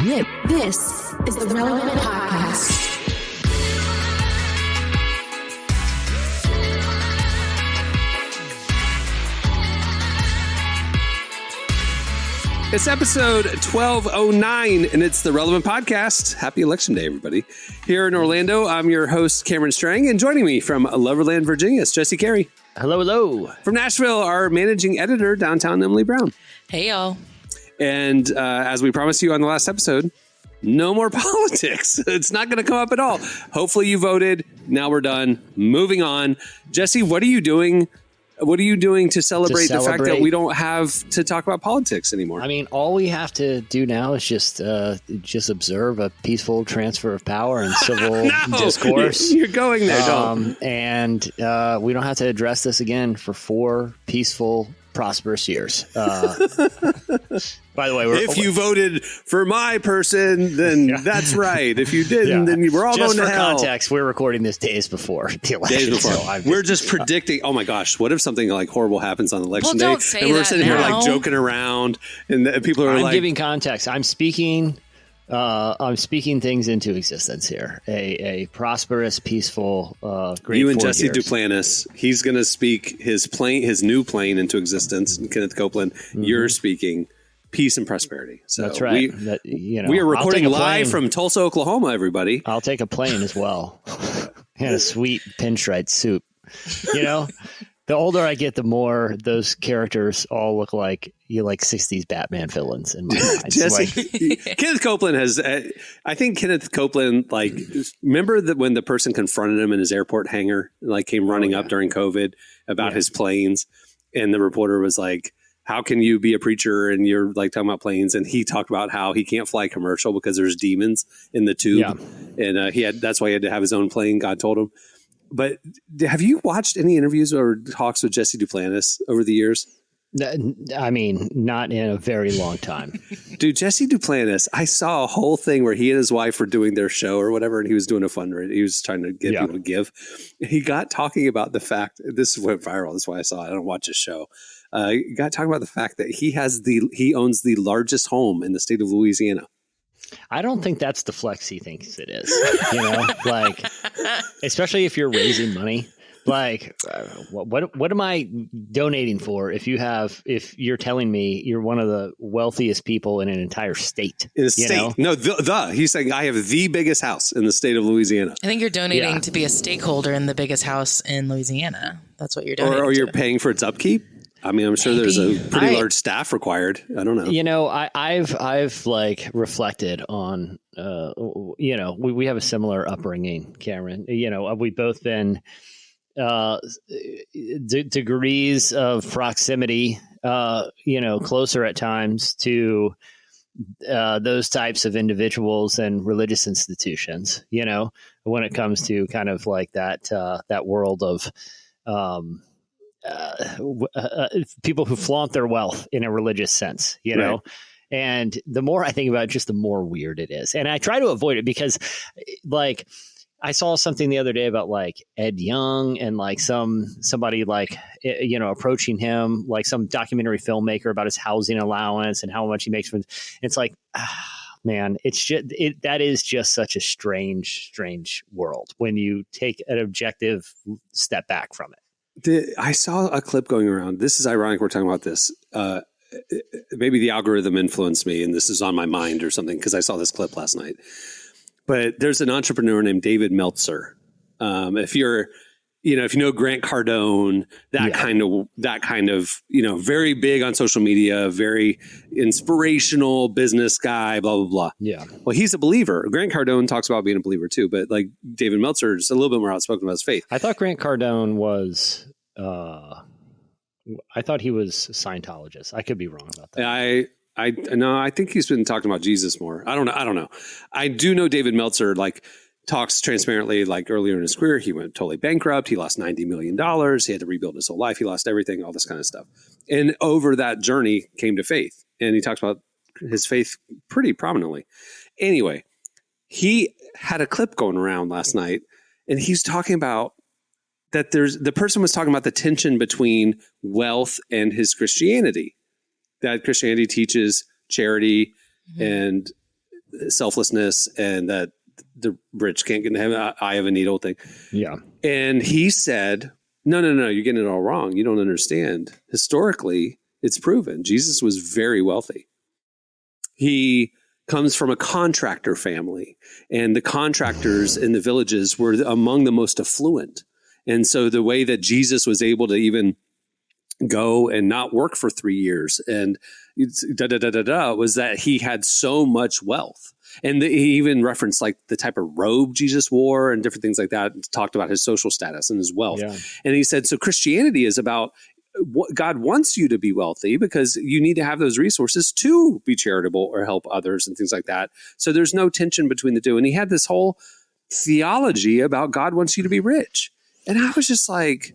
This is the Relevant Podcast. It's episode 1209, and it's the Relevant Podcast. Happy Election Day, everybody. Here in Orlando, I'm your host, Cameron Strang, and joining me from Loverland, Virginia, is Jesse Carey. Hello, hello. From Nashville, our managing editor, downtown Emily Brown. Hey, y'all. And as we promised you on the last episode, no more politics. It's not going to come up at all. Hopefully you voted. Now we're done. Moving on. Jesse, what are you doing? What are you doing to celebrate the fact that we don't have to talk about politics anymore? I mean, all we have to do now is just observe a peaceful transfer of power and civil discourse. You're going there, don't. And we don't have to address this again for 4 peaceful, prosperous years. By the way, if you voted for my person, then that's right. If you didn't, then we're all just going to hell. Just for context, we're recording this days before the election. Days before. So we're just predicting. Oh my gosh, what if something like horrible happens on election day? Don't say and we're that sitting here now. like joking around, and people are I'm giving context. I'm speaking things into existence here. A prosperous, peaceful, great. You and Jesse years. Duplantis. He's going to speak his new plane into existence. Kenneth Copeland. Mm-hmm. You're speaking peace and prosperity. So that's right. We are recording live from Tulsa, Oklahoma. Everybody, I'll take a plane as well, and a sweet pinstripe soup. You know, the older I get, the more those characters all look like 60s Batman villains in my mind. Jesse, Kenneth Copeland has. I think Kenneth Copeland, remember that when the person confronted him in his airport hangar, came running up during COVID about his planes, and the reporter was like, how can you be a preacher and you're talking about planes? And he talked about how he can't fly commercial because there's demons in the tube. Yeah. And that's why he had to have his own plane. God told him. But have you watched any interviews or talks with Jesse Duplantis over the years? I mean, not in a very long time. Dude, Jesse Duplantis, I saw a whole thing where he and his wife were doing their show or whatever, and he was doing a fundraiser. He was trying to get people to give. He got talking about the fact, this went viral, that's why I saw it. I don't watch his show. He got talking about the fact that he owns the largest home in the state of Louisiana. I don't think that's the flex he thinks it is. You know, especially if you're raising money. What am I donating for if you're telling me you're one of the wealthiest people in an entire state? In a state? No, he's saying I have the biggest house in the state of Louisiana. I think you're donating to be a stakeholder in the biggest house in Louisiana. That's what you're donating. Or you're paying for its upkeep. I mean, I'm sure there's a pretty large staff required. I don't know. You know, I've reflected on, we have a similar upbringing, Cameron. You know, we've both been degrees of proximity, closer at times to those types of individuals and religious institutions, when it comes to kind of that world of people who flaunt their wealth in a religious sense, know? And the more I think about it, just the more weird it is. And I try to avoid it because I saw something the other day about Ed Young and somebody approaching him, some documentary filmmaker about his housing allowance and how much he makes from. It's man, that is just such a strange world when you take an objective step back from it. I saw a clip going around. This is ironic. We're talking about this. Maybe the algorithm influenced me and this is on my mind or something because I saw this clip last night. But there's an entrepreneur named David Meltzer. If you know Grant Cardone, that kind of, very big on social media, very inspirational business guy, blah, blah, blah. Yeah. Well, he's a believer. Grant Cardone talks about being a believer too, but David Meltzer is a little bit more outspoken about his faith. I thought Grant Cardone was, I thought he was a Scientologist. I could be wrong about that. I think he's been talking about Jesus more. I don't know. I do know David Meltzer talks transparently. Earlier in his career, he went totally bankrupt. He lost $90 million. He had to rebuild his whole life. He lost everything, all this kind of stuff. And over that journey came to faith. And he talks about his faith pretty prominently. Anyway, he had a clip going around last night, and he's talking about that the person was talking about the tension between wealth and his Christianity. That Christianity teaches charity and selflessness and that the rich can't get into heaven, eye of a needle thing. Yeah. And he said, no, you're getting it all wrong. You don't understand. Historically, it's proven Jesus was very wealthy. He comes from a contractor family, and the contractors in the villages were among the most affluent. And so the way that Jesus was able to even go and not work for 3 years and was that he had so much wealth. And he even referenced like the type of robe Jesus wore and different things like that, talked about his social status and his wealth. Yeah. And he said, so Christianity is about what God wants you to be wealthy because you need to have those resources to be charitable or help others and things like that. So there's no tension between the two. And he had this whole theology about God wants you to be rich. And I was just like,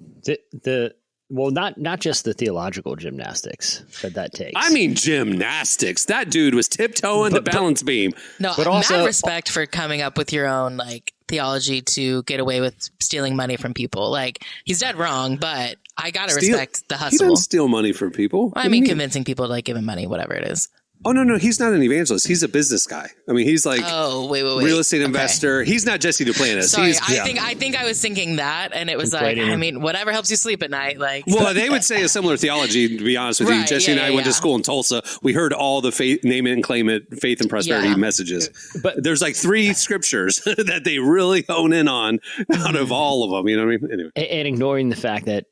well, not just the theological gymnastics that takes. I mean, gymnastics. That dude was tiptoeing the balance beam. No, but also mad respect for coming up with your own like theology to get away with stealing money from people. Like he's dead wrong, but I gotta respect the hustle. He doesn't steal money from people. I mean, convincing people to like give him money, whatever it is. Oh, no, he's not an evangelist. He's a business guy. I mean, he's like real estate investor. He's not Jesse Duplantis. Sorry, I think I was thinking that, and it was like, I mean, whatever helps you sleep at night. Like, well, they would say a similar theology, to be honest with you. Jesse and I went to school in Tulsa. We heard all the faith, name it and claim it, faith and prosperity messages. But there's like 3 scriptures that they really hone in on out of all of them. You know what I mean? Anyway. And ignoring the fact that,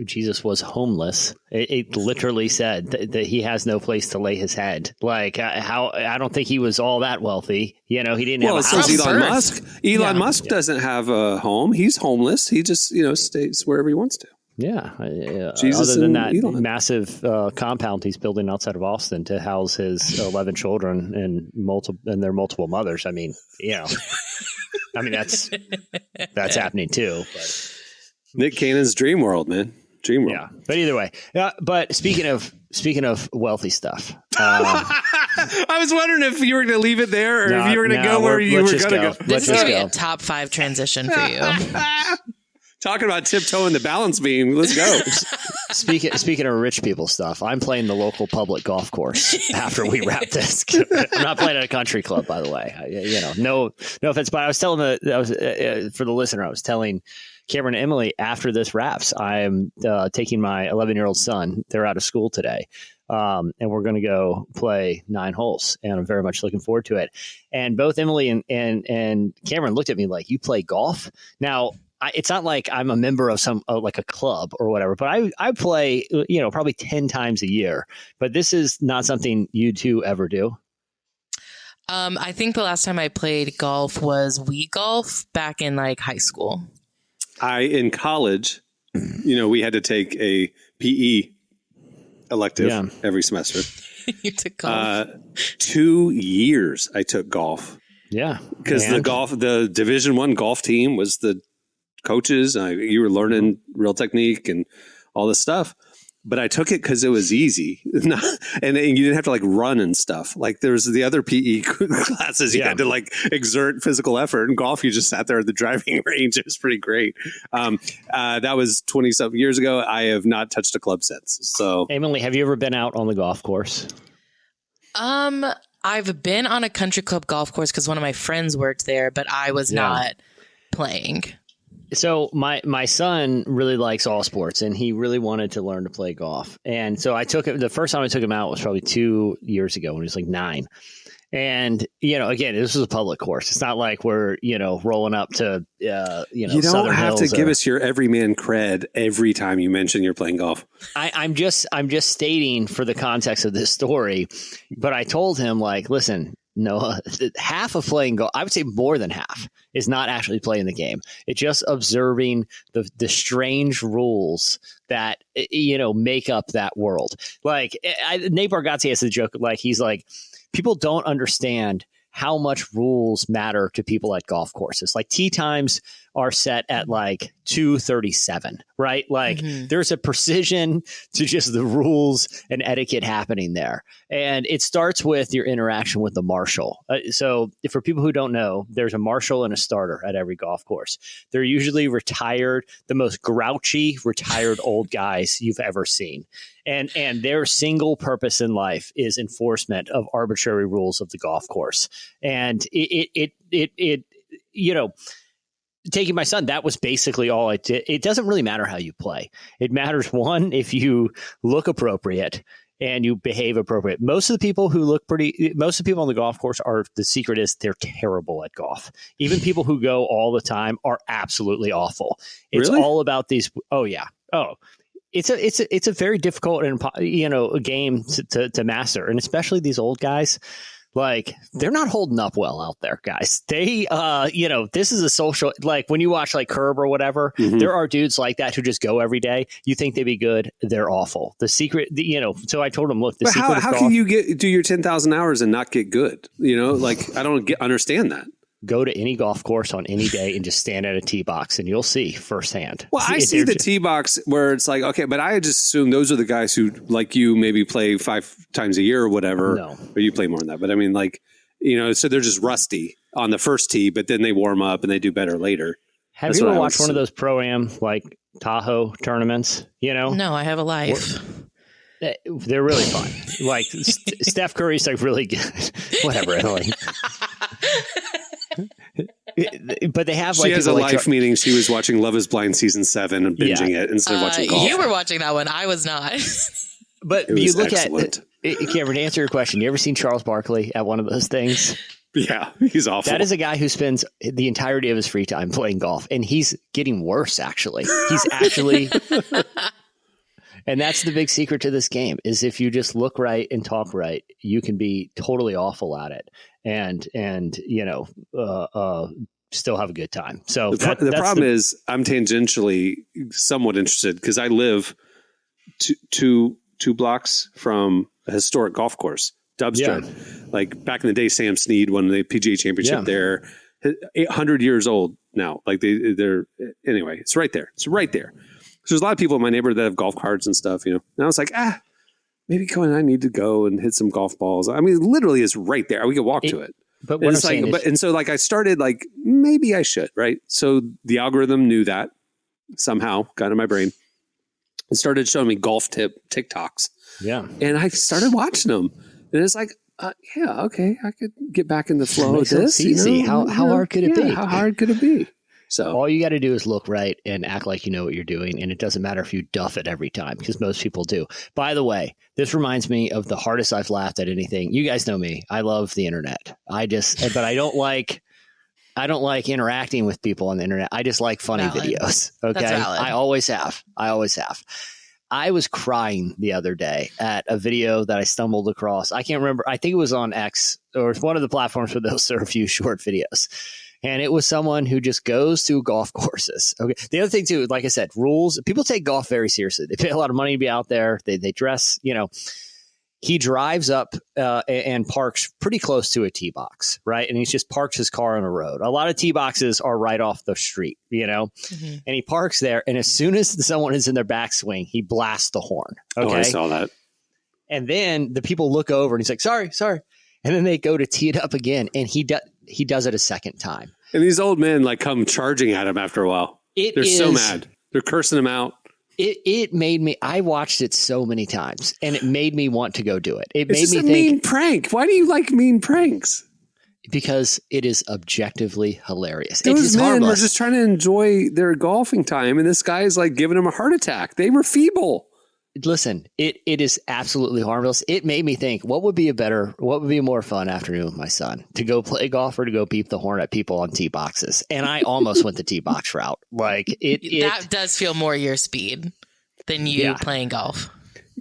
Jesus was homeless. It literally said that he has no place to lay his head. Like I don't think he was all that wealthy. He didn't have a house. Elon Musk. Elon Musk doesn't have a home. He's homeless. He just, stays wherever he wants to. Yeah. Jesus other than that Elon. massive compound he's building outside of Austin to house his 11 children and their multiple mothers. I mean, that's happening too. But Nick Cannon's dream world, man. Dream world. Yeah, but either way. But speaking of wealthy stuff, I was wondering if you were going to leave it there or if you were going to go where you were going to go. This is going to be a top 5 transition for you. Talking about tiptoeing the balance beam. Let's go. Speaking of rich people stuff, I'm playing the local public golf course after we wrap this. I'm not playing at a country club, by the way. No offense, but I was telling for the listener, I was telling Cameron and Emily, after this wraps, I'm taking my 11-year-old son. They're out of school today. And we're going to go play 9 holes. And I'm very much looking forward to it. And both Emily and Cameron looked at me like, you play golf? Now, it's not like I'm a member of some like a club or whatever, but I play, probably 10 times a year. But this is not something you two ever do. I think the last time I played golf was Wii golf back in like high school. In college, we had to take a PE elective every semester. You took golf? 2 years I took golf. Yeah. Because the Division I golf team was the coaches. You were learning real technique and all this stuff. But I took it because it was easy. And you didn't have to like run and stuff. Like there's the other PE classes you had to like exert physical effort. And golf, you just sat there at the driving range. It was pretty great. That was 20-something years ago. I have not touched a club since. So, Emily, have you ever been out on the golf course? I've been on a country club golf course because one of my friends worked there, but I was not playing. So my son really likes all sports, and he really wanted to learn to play golf. And so I took him. The first time I took him out was probably 2 years ago when he was like 9. And again, this was a public course. It's not like we're rolling up to You don't Southern have Hills to give us your everyman cred every time you mention you're playing golf. I'm just stating for the context of this story. But I told him like, listen. No, half of playing golf, I would say more than half, is not actually playing the game. It's just observing the strange rules that, make up that world. Like Nate Bargatze has a joke, like he's like, people don't understand how much rules matter to people at golf courses. Like tee times are set at like 2:37, right? Like there's a precision to just the rules and etiquette happening there. And it starts with your interaction with the marshal. So for people who don't know, there's a marshal and a starter at every golf course. They're usually retired, the most grouchy, retired old guys you've ever seen. And their single purpose in life is enforcement of arbitrary rules of the golf course. And it you know, taking my son, that was basically all it did. It doesn't really matter how you play. It matters, one, if you look appropriate and you behave appropriate. Most of the people on the golf course the secret is they're terrible at golf. Even people who go all the time are absolutely awful. It's really? all about these. Oh yeah. Oh, it's a very difficult and a game to master, and especially these old guys. Like, they're not holding up well out there, guys. They, this is a social, like when you watch like Curb or whatever, there are dudes like that who just go every day. You think they'd be good. They're awful. The secret, so I told him, look, the secret how can you do your 10,000 hours and not get good? Like, I don't understand that. Go to any golf course on any day and just stand at a tee box and you'll see firsthand. Well, I see the tee box where it's like, okay, but I just assume those are the guys who, like you, maybe play 5 times a year or whatever. No. Or you play more than that. But I mean, like, so they're just rusty on the first tee, but then they warm up and they do better later. Have you ever watched one of those Pro-Am, like Tahoe tournaments? No, I have a life. They're really fun. Like Steph Curry's like really good. Whatever, Emily. But they have like, she has a life, meaning she was watching Love Is Blind season 7 and binging it instead of watching golf. You were watching that one. I was not. But you look excellent. Cameron, to answer your question, you ever seen Charles Barkley at one of those things? Yeah, he's awful. That is a guy who spends the entirety of his free time playing golf, and he's getting worse, actually. He's actually... And that's the big secret to this game, is if you just look right and talk right, you can be totally awful at it and still have a good time. So the problem is I'm tangentially somewhat interested because I live two blocks from a historic golf course, Dubstrid. Yeah. Like back in the day, Sam Snead won the PGA Championship there. 800 years old now. Like they're anyway. It's right there. It's right there. So there's a lot of people in my neighborhood that have golf carts and stuff, And I was like, maybe Cohen and I need to go and hit some golf balls. I mean, literally it's right there. We could walk to it. But what I'm saying is, and so like I started like, maybe I should, right? So the algorithm knew that somehow, got in my brain, and started showing me golf TikToks. Yeah. And I started watching them. And it's like, okay, I could get back in the flow of this. It's easy. How hard could it be? How hard could it be? So all you got to do is look right and act like you know what you're doing. And it doesn't matter if you duff it every time, because most people do. By the way, this reminds me of the hardest I've laughed at anything. You guys know me. I love the internet. But I don't like interacting with people on the internet. I just like funny videos. Okay. That's valid. I always have. I was crying the other day at a video that I stumbled across. I can't remember. I think it was on X, or it's one of the platforms where those are a few short videos. And it was someone who just goes to golf courses. Okay. The other thing too, like I said, rules. People take golf very seriously. They pay a lot of money to be out there. They dress, He drives up and parks pretty close to a tee box, right? And he just parks his car on a road. A lot of tee boxes are right off the street, And he parks there. And as soon as someone is in their backswing, he blasts the horn. Okay. Oh, I saw that. And then the people look over and he's like, sorry. And then they go to tee it up again. And he does it a second time. And these old men like come charging at him after a while. They're so mad. They're cursing him out. It made me, I watched it so many times and it made me want to go do it. It it's made me think, a mean prank. Why do you like mean pranks? Because it is objectively hilarious. Those men were just trying to enjoy their golfing time. And this guy is like giving them a heart attack. They were feeble. Listen, it is absolutely harmless. It made me think, what would be a more fun afternoon with my son? To go play golf or to go beep the horn at people on tee boxes? And I almost went the tee box route. Like that does feel more your speed than you playing golf.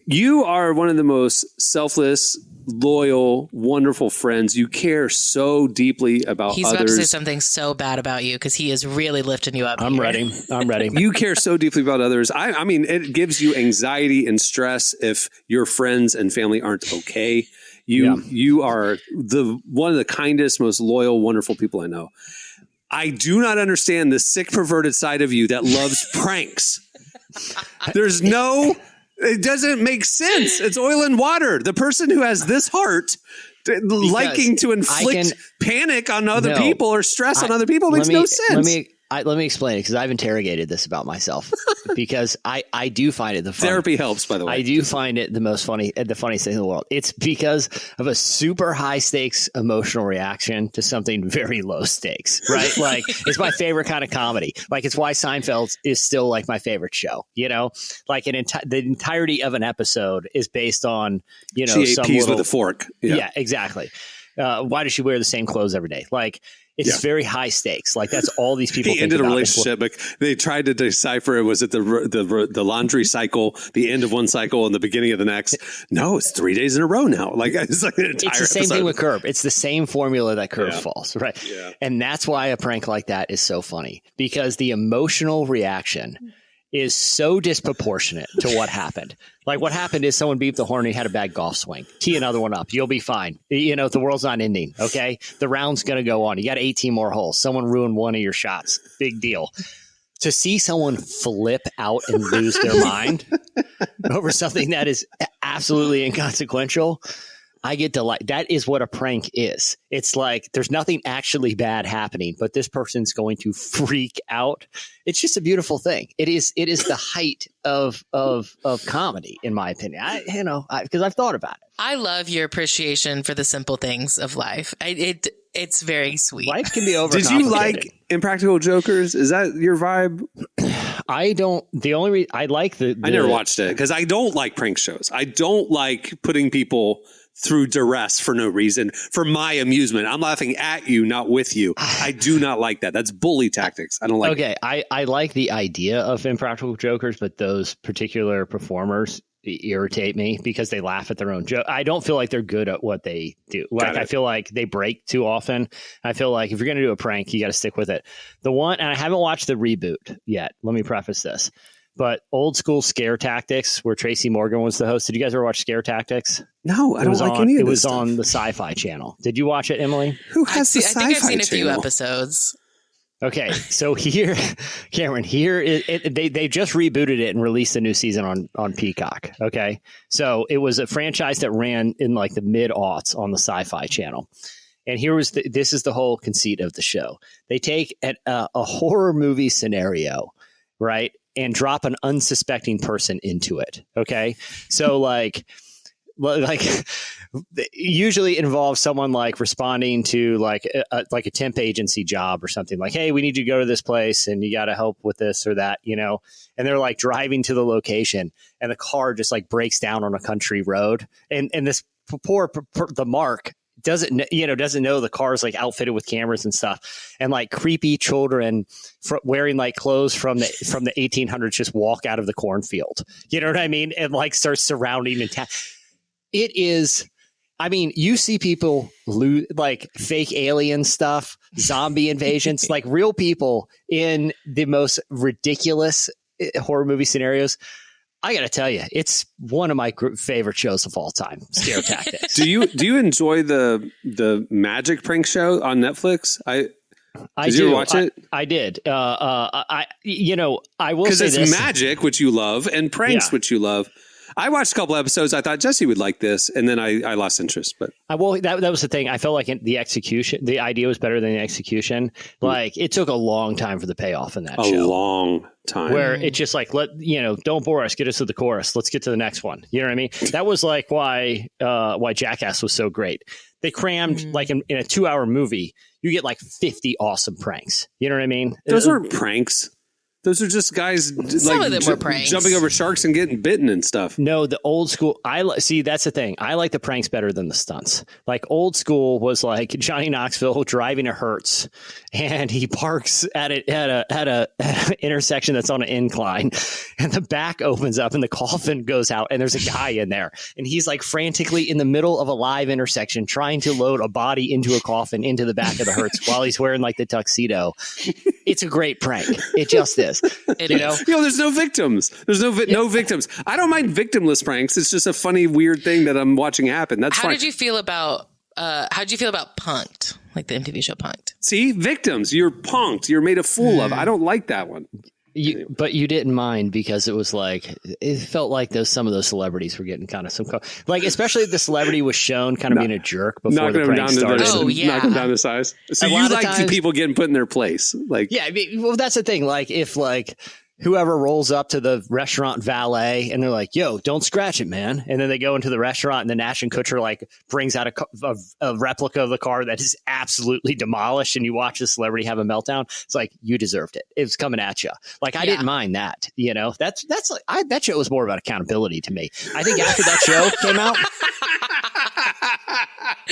You are one of the most selfless, loyal, wonderful friends. You care so deeply about He's others. about to say something so bad about you because he is really lifting you up. I'm here. ready. I'm ready. You care so deeply about others. I mean, it gives you anxiety and stress if your friends and family aren't okay. You are one of the kindest, most loyal, wonderful people I know. I do not understand the sick, perverted side of you that loves pranks. It doesn't make sense. It's oil and water. The person who has this heart liking to inflict panic on other people or stress on other people makes no sense. Let me explain it because I've interrogated this about myself because I do find it the funny. Therapy helps, by the way. I do find it the funniest thing in the world. It's because of a super high stakes emotional reaction to something very low stakes, right? Like it's my favorite kind of comedy. Like it's why Seinfeld is still like my favorite show. You know, like the entirety of an episode is based on she ate peas with a fork. Yeah, exactly. Why does she wear the same clothes every day? Like. It's very high stakes. Like that's all these people. He ended a relationship, but they tried to decipher it. Was it the laundry cycle, the end of one cycle, and the beginning of the next? No, it's 3 days in a row now. Like it's like an entire. It's the same thing with Curb. It's the same formula that Curb falls, right? Yeah. And that's why a prank like that is so funny because the emotional reaction is so disproportionate to what happened. Like what happened is someone beeped the horn and he had a bad golf swing. Tee another one up. You'll be fine. The world's not ending. Okay. The round's going to go on. You got 18 more holes. Someone ruined one of your shots. Big deal. To see someone flip out and lose their mind over something that is absolutely inconsequential, I get delight. That is what a prank is. It's like there's nothing actually bad happening, but this person's going to freak out. It's just a beautiful thing. It is the height of comedy, in my opinion. Because I've thought about it. I love your appreciation for the simple things of life. It's very sweet. Life can be overcomplicated. Did you like Impractical Jokers? Is that your vibe? I don't. The only reason I like I never watched it because I don't like prank shows. I don't like putting people through duress for no reason, for my amusement. I'm laughing at you, not with you. I do not like that. That's bully tactics. I don't like it. I like the idea of Impractical Jokers, but those particular performers irritate me because they laugh at their own joke. I don't feel like they're good at what they do. Like I feel like they break too often. I feel like if you're going to do a prank, you got to stick with it. The one, and I haven't watched the reboot yet. Let me preface this. But old school Scare Tactics, where Tracy Morgan was the host. Did you guys ever watch Scare Tactics? No, I don't like any of this. It was stuff. on the Sci-Fi Channel. Did you watch it, Emily? Who has the Sci-Fi Channel? I think I've seen a few episodes. Okay, so here, Cameron, they just rebooted it and released a new season on Peacock. Okay, so it was a franchise that ran in like the mid-aughts on the Sci-Fi Channel. And this is the whole conceit of the show. They take a horror movie scenario, right? And drop an unsuspecting person into it. Okay. So like usually involves someone like responding to like a temp agency job or something like, hey, we need you to go to this place and you got to help with this or that, and they're like driving to the location and the car just like breaks down on a country road. And this the Mark doesn't know the car's like outfitted with cameras and stuff, and like creepy children wearing like clothes from the 1800s just walk out of the cornfield. You know what I mean? And like start surrounding and it is. I mean, you see people like fake alien stuff, zombie invasions, like real people in the most ridiculous horror movie scenarios. I got to tell you, it's one of my favorite shows of all time, Scare Tactics. Do you enjoy the magic prank show on Netflix? Did you ever watch it? I did. I will say this. Because it's magic, which you love, and pranks, which you love. I watched a couple episodes. I thought Jesse would like this, and then I lost interest. But that was the thing. I felt like the execution, the idea was better than the execution. Like it took a long time for the payoff in that show. A long time. Where it's just like, don't bore us. Get us to the chorus. Let's get to the next one. You know what I mean? That was like why Jackass was so great. They crammed like in a 2-hour movie, you get like 50 awesome pranks. You know what I mean? Those aren't pranks. Those are just guys Some of them were pranks. jumping over sharks and getting bitten and stuff. No, the old school. See, that's the thing. I like the pranks better than the stunts. Like old school was like Johnny Knoxville driving a Hertz, and he parks at a intersection that's on an incline, and the back opens up and the coffin goes out, and there's a guy in there, and he's like frantically in the middle of a live intersection trying to load a body into a coffin into the back of the Hertz while he's wearing like the tuxedo. It's a great prank. It just is. There's no victims. There's no victims. I don't mind victimless pranks. It's just a funny, weird thing that I'm watching happen. That's fine. How did you feel about Punk'd, like the MTV show Punk'd? See, victims. You're punked. You're made a fool of. I don't like that one. But you didn't mind because it was like it felt like some of those celebrities were getting kind of like, especially if the the was shown kind of being a jerk before the prank started. Knock them down to size. So you like people getting put in their place, like well, that's the thing. Like if whoever rolls up to the restaurant valet and they're like, "Yo, don't scratch it, man," and then they go into the restaurant and then Ashton Kutcher like brings out a replica of the car that is absolutely demolished, and you watch the celebrity have a meltdown. It's like, you deserved it. It was coming at you. Like I didn't mind that. That's like that show was more about accountability to me. I think after that show came out.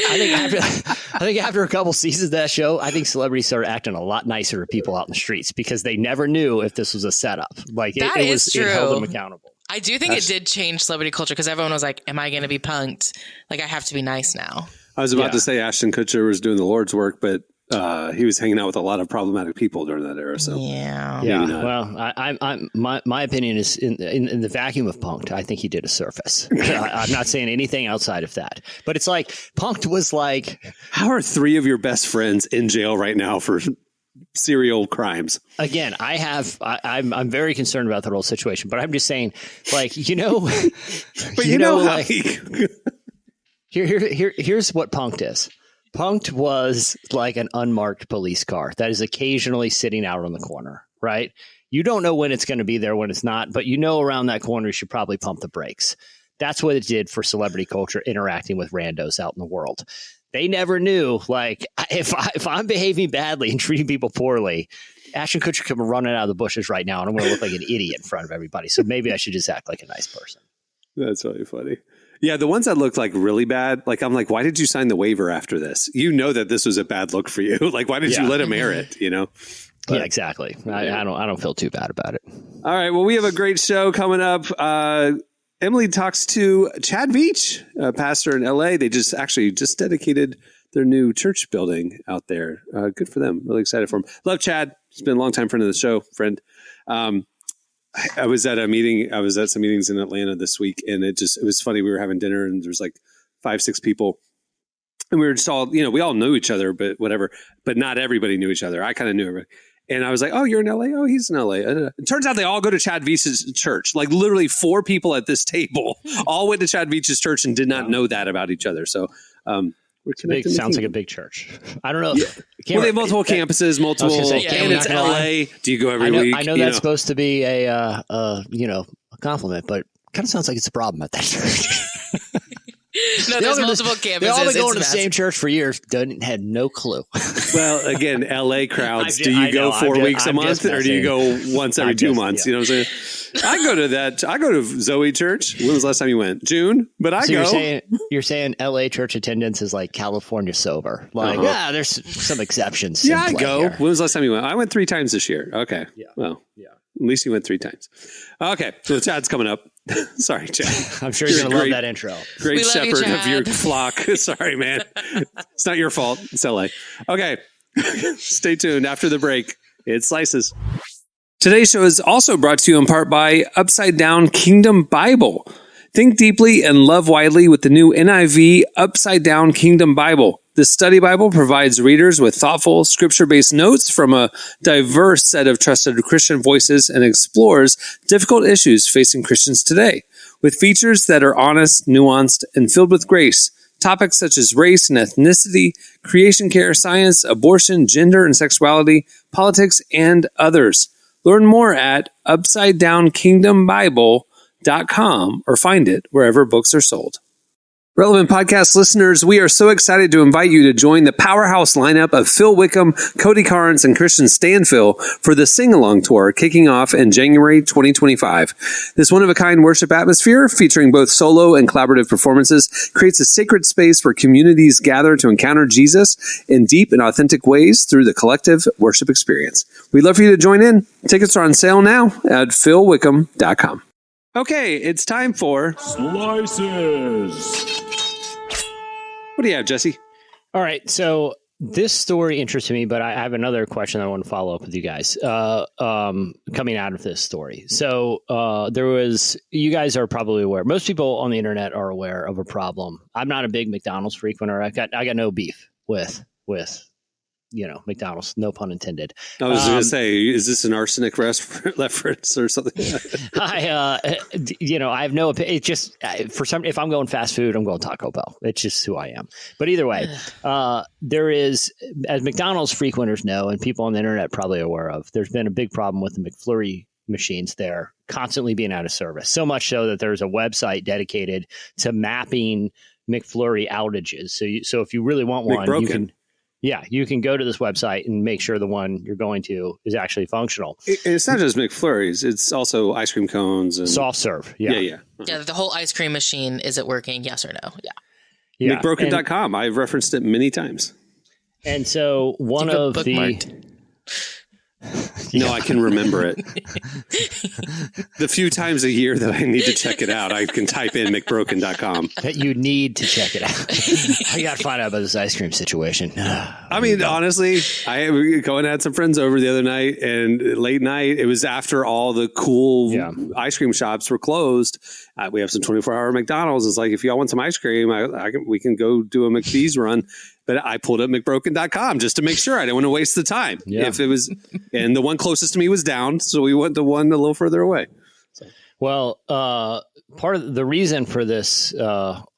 I think after a couple seasons of that show, I think celebrities started acting a lot nicer to people out in the streets because they never knew if this was a setup. Like it held them accountable. I do think it did change celebrity culture because everyone was like, "Am I going to be punked? Like I have to be nice now." I was about to say Ashton Kutcher was doing the Lord's work, but he was hanging out with a lot of problematic people during that era. So yeah. Well, my opinion is in the vacuum of Punk'd, I think he did a service. I'm not saying anything outside of that, but it's like Punk'd was like, how are 3 of your best friends in jail right now for serial crimes? Again, I'm very concerned about the whole situation, but I'm just saying, like, but here's what Punk'd is. Punk'd was like an unmarked police car that is occasionally sitting out on the corner, right? You don't know when it's going to be there, when it's not, but around that corner you should probably pump the brakes. That's what it did for celebrity culture interacting with randos out in the world. They never knew, like, if I'm behaving badly and treating people poorly, Ashton Kutcher could be running out of the bushes right now and I'm going to look like an idiot in front of everybody. So maybe I should just act like a nice person. That's really funny. Yeah, the ones that looked like really bad, like I'm like, why did you sign the waiver after this? You know that this was a bad look for you. Like, why did you let him air it? But, yeah, exactly. I don't feel too bad about it. All right. Well, we have a great show coming up. Emily talks to Chad Veach, a pastor in LA. They just dedicated their new church building out there. Good for them. Really excited for him. Love Chad. He's been a long time friend of the show, friend. I was at a meeting. I was at some meetings in Atlanta this week, and it was funny. We were having dinner, and there was like 5-6 people, and we were just all, we all knew each other, but whatever. But not everybody knew each other. I kind of knew everybody, and I was like, "Oh, you're in LA? Oh, he's in LA." It turns out they all go to Chad Veach's church. Like literally 4 people at this table all went to Chad Veach's church and did not know that about each other. So. Sounds like a big church. I don't know. Yeah. Well, they have multiple campuses, and it's LA. Do you go every week? I know that's supposed to be a compliment, but it kind of sounds like it's a problem at that church. No, there's multiple campuses. They've all been going to the same church for years. Had no clue. Well, again, LA crowds. Do you go 4 weeks a month, or do you go once every 2 months? Yeah. You know what I'm saying? I go to that. I go to Zoe Church. When was the last time you went? June. But I go. You're saying LA church attendance is like California sober. Like, there's some exceptions. Yeah, I go. Here. When was the last time you went? I went 3 times this year. Okay. Yeah. Well, yeah. At least you went 3 times. Okay. So Chad's coming up. Sorry, Chad. I'm sure you're going to love that intro. Great shepherd of your flock. Sorry, man. It's not your fault. It's LA. Okay. Stay tuned. After the break, it slices. Today's show is also brought to you in part by Upside Down Kingdom Bible. Think deeply and love widely with the new NIV Upside Down Kingdom Bible. This study Bible provides readers with thoughtful, scripture-based notes from a diverse set of trusted Christian voices and explores difficult issues facing Christians today. With features that are honest, nuanced, and filled with grace, topics such as race and ethnicity, creation care, science, abortion, gender and sexuality, politics, and others. Learn more at UpsideDownKingdomBible.com or find it wherever books are sold. Relevant Podcast listeners, we are so excited to invite you to join the powerhouse lineup of Phil Wickham, Cody Carnes, and Christian Stanfill for the Sing-Along Tour kicking off in January 2025. This one-of-a-kind worship atmosphere, featuring both solo and collaborative performances, creates a sacred space where communities gather to encounter Jesus in deep and authentic ways through the collective worship experience. We'd love for you to join in. Tickets are on sale now at philwickham.com. Okay, it's time for Slices. What do you have, Jesse? All right. So this story interested me, but I have another question I want to follow up with you guys coming out of this story. So you guys are probably aware. Most people on the internet are aware of a problem. I'm not a big McDonald's frequenter. I got no beef with McDonald's, no pun intended. I was going to say, is this an arsenic reference or something? I have no opinion. It just, if I'm going fast food, I'm going Taco Bell. It's just who I am. But either way, there is, as McDonald's frequenters know, and people on the internet probably are aware of, there's been a big problem with the McFlurry machines there constantly being out of service. So much so that there's a website dedicated to mapping McFlurry outages. So if you really want one, you can go to this website and make sure the one you're going to is actually functional. It's not just McFlurries. It's also ice cream cones and soft serve. Yeah, the whole ice cream machine, is it working? Yes or no? Yeah. McBroken.com. I've referenced it many times. And so one of No, I can remember it. The few times a year that I need to check it out, I can type in McBroken.com. That you need to check it out. I got to find out about this ice cream situation. I mean, honestly, I going had some friends over the other night, and late night, it was after all the cool ice cream shops were closed. We have some 24-hour McDonald's. It's like, if y'all want some ice cream, we can go do a McDee's run. But I pulled up McBroken.com just to make sure I didn't want to waste the time. Yeah. If it was, and the one closest to me was down, so we went to one a little further away. So. Well, part of the reason for this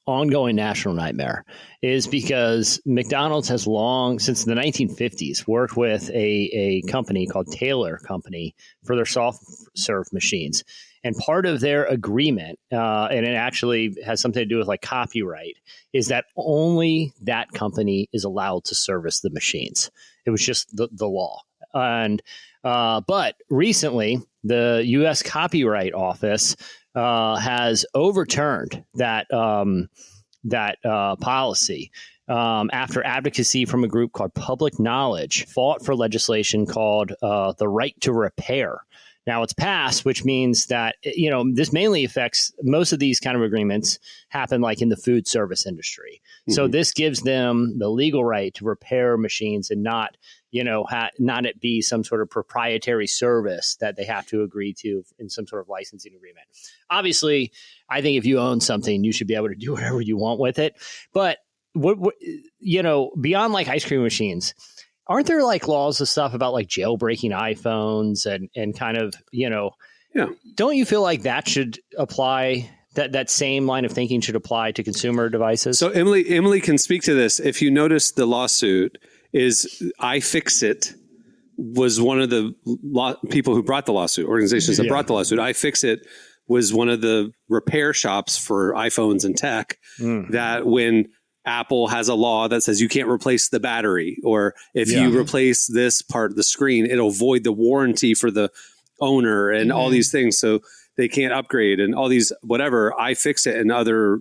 ongoing national nightmare is because McDonald's has long, since the 1950s, worked with a company called Taylor Company for their soft serve machines. And part of their agreement, and it actually has something to do with like copyright, is that only that company is allowed to service the machines. It was just the law. And but recently, the U.S. Copyright Office has overturned that policy after advocacy from a group called Public Knowledge fought for legislation called the right to repair. Now it's passed, which means that, this mainly affects most of these kind of agreements happen like in the food service industry. Mm-hmm. So this gives them the legal right to repair machines and not it be some sort of proprietary service that they have to agree to in some sort of licensing agreement. Obviously, I think if you own something, you should be able to do whatever you want with it. But beyond like ice cream machines, aren't there like laws and stuff about like jailbreaking iPhones and kind of, don't you feel like that should apply, that same line of thinking should apply to consumer devices? So Emily can speak to this. If you notice, the lawsuit is iFixit was one of the people who brought the lawsuit, organizations that brought the lawsuit. iFixit was one of the repair shops for iPhones and tech that when Apple has a law that says you can't replace the battery, or if you replace this part of the screen, it'll void the warranty for the owner and all these things. So they can't upgrade and all these, whatever. iFixit and other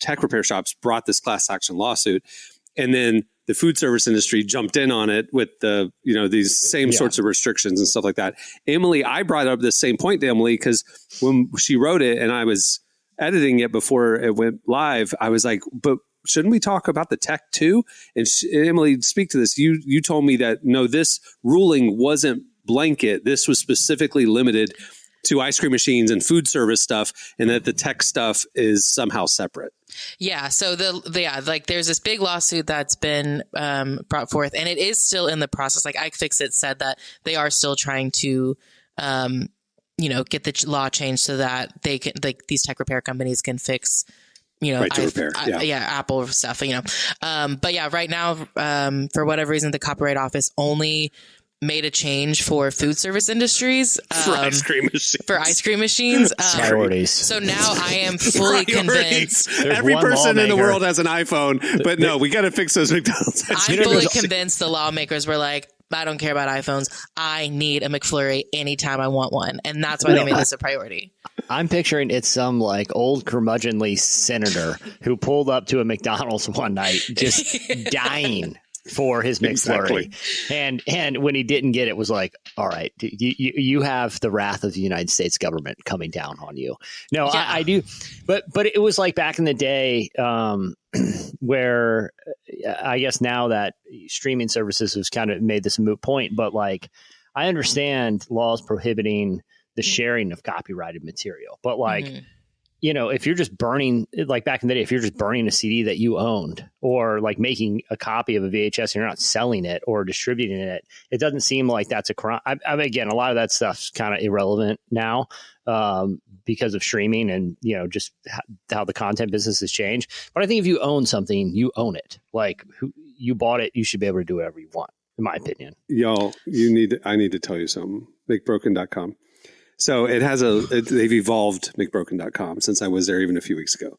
tech repair shops brought this class action lawsuit. And then the food service industry jumped in on it with the, these same sorts of restrictions and stuff like that. Emily, I brought up this same point to Emily because when she wrote it and I was editing it before it went live, I was like, but shouldn't we talk about the tech too? And Emily, speak to this. You told me that, no, this ruling wasn't blanket. This was specifically limited to ice cream machines and food service stuff, and that the tech stuff is somehow separate. Yeah. So there's this big lawsuit that's been brought forth, and it is still in the process. Like iFixit said that they are still trying to, get the law changed so that they can, like, these tech repair companies can fix, right to repair. Apple stuff, but yeah, right now, for whatever reason, the Copyright Office only made a change for food service industries For ice cream machines. Priorities. So now I am fully convinced. Every one person in the lawmaker- world has an iPhone, but no, we got to fix those McDonald's. ice I'm cream fully machines. convinced the lawmakers were like, I don't care about iPhones. I need a McFlurry anytime I want one. And that's why they made this a priority. I'm picturing it's some like old curmudgeonly senator who pulled up to a McDonald's one night just dying for his McFlurry. And when he didn't get it, was like, all right, you have the wrath of the United States government coming down on you. No, Yeah. I do. But it was like back in the day where I guess now that streaming services has kind of made this a moot point, but like I understand laws prohibiting the sharing of copyrighted material, but like, you know, if you're just burning, like back in the day, if you're just burning a CD that you owned or like making a copy of a VHS and you're not selling it or distributing it, it doesn't seem like that's a crime. I mean, again, a lot of that stuff's kind of irrelevant now because of streaming and, you know, just how the content business has changed. But I think if you own something, you own it. Like you bought it, you should be able to do whatever you want, in my opinion. Y'all, I need to tell you something. McBroken.com. So they've evolved McBroken.com since I was there even a few weeks ago.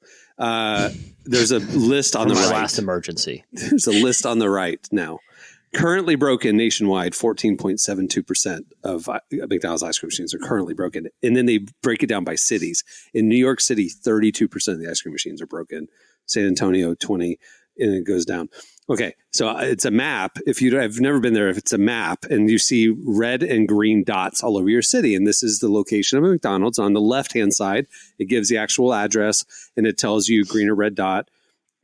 There's a list on the My right. last emergency. There's a list on the right now. Currently broken nationwide, 14.72% of McDonald's ice cream machines are currently broken. And then they break it down by cities. In New York City, 32% of the ice cream machines are broken. San Antonio, 20%, and it goes down. Okay, so it's a map. If I've never been there, if it's a map and you see red and green dots all over your city, and this is the location of a McDonald's on the left-hand side, it gives the actual address and it tells you green or red dot.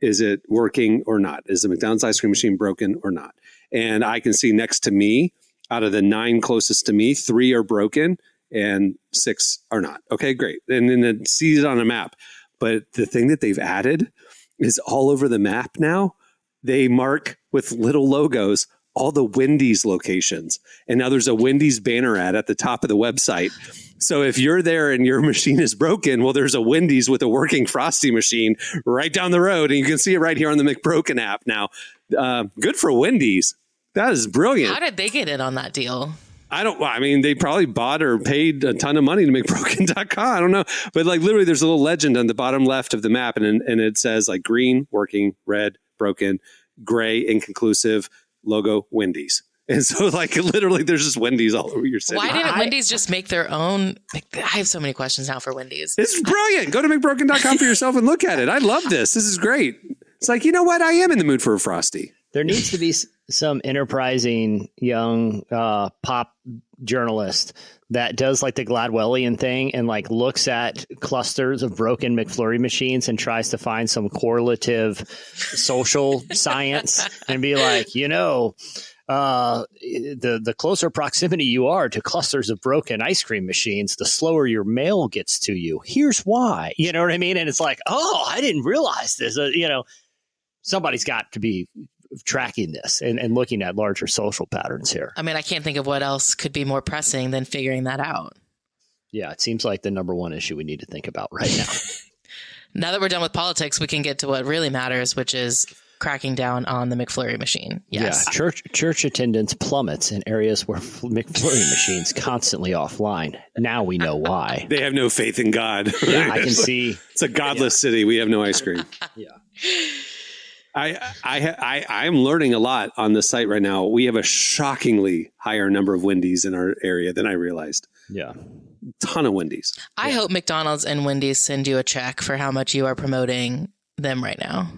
Is it working or not? Is the McDonald's ice cream machine broken or not? And I can see next to me, out of the 9 closest to me, 3 are broken and 6 are not. Okay, great. And then it sees it on a map. But the thing that they've added is all over the map now. They mark with little logos all the Wendy's locations. And now there's a Wendy's banner ad at the top of the website. So if you're there and your machine is broken, well, there's a Wendy's with a working Frosty machine right down the road. And you can see it right here on the McBroken app now. Good for Wendy's. That is brilliant. How did they get in on that deal? I mean, they probably bought or paid a ton of money to McBroken.com. I don't know. But like literally there's a little legend on the bottom left of the map. And it says like green, working, red, broken, gray, inconclusive, logo, Wendy's. And so like literally there's just Wendy's all over your city. Why didn't Wendy's just make their own? I have so many questions now for Wendy's. It's brilliant. Go to McBroken.com for yourself and look at it. I love this. This is great. It's like, you know what? I am in the mood for a Frosty. There needs to be some enterprising young pop journalist that does like the Gladwellian thing and like looks at clusters of broken McFlurry machines and tries to find some correlative social science and be like, you know, the closer proximity you are to clusters of broken ice cream machines, the slower your mail gets to you. Here's why. You know what I mean? And it's like, oh, I didn't realize this. You know, somebody's got to be tracking this and looking at larger social patterns here. I mean, I can't think of what else could be more pressing than figuring that out. Yeah, it seems like the number one issue we need to think about right now. Now that we're done with politics, we can get to what really matters, which is cracking down on the McFlurry machine. Yes. Yeah, church attendance plummets in areas where McFlurry machines constantly offline. Now we know why. They have no faith in God. Yeah, I can see. It's a godless city. We have no ice cream. Yeah. I'm learning a lot on the site right now. We have a shockingly higher number of Wendy's in our area than I realized. Yeah. Ton of Wendy's. I hope McDonald's and Wendy's send you a check for how much you are promoting them right now.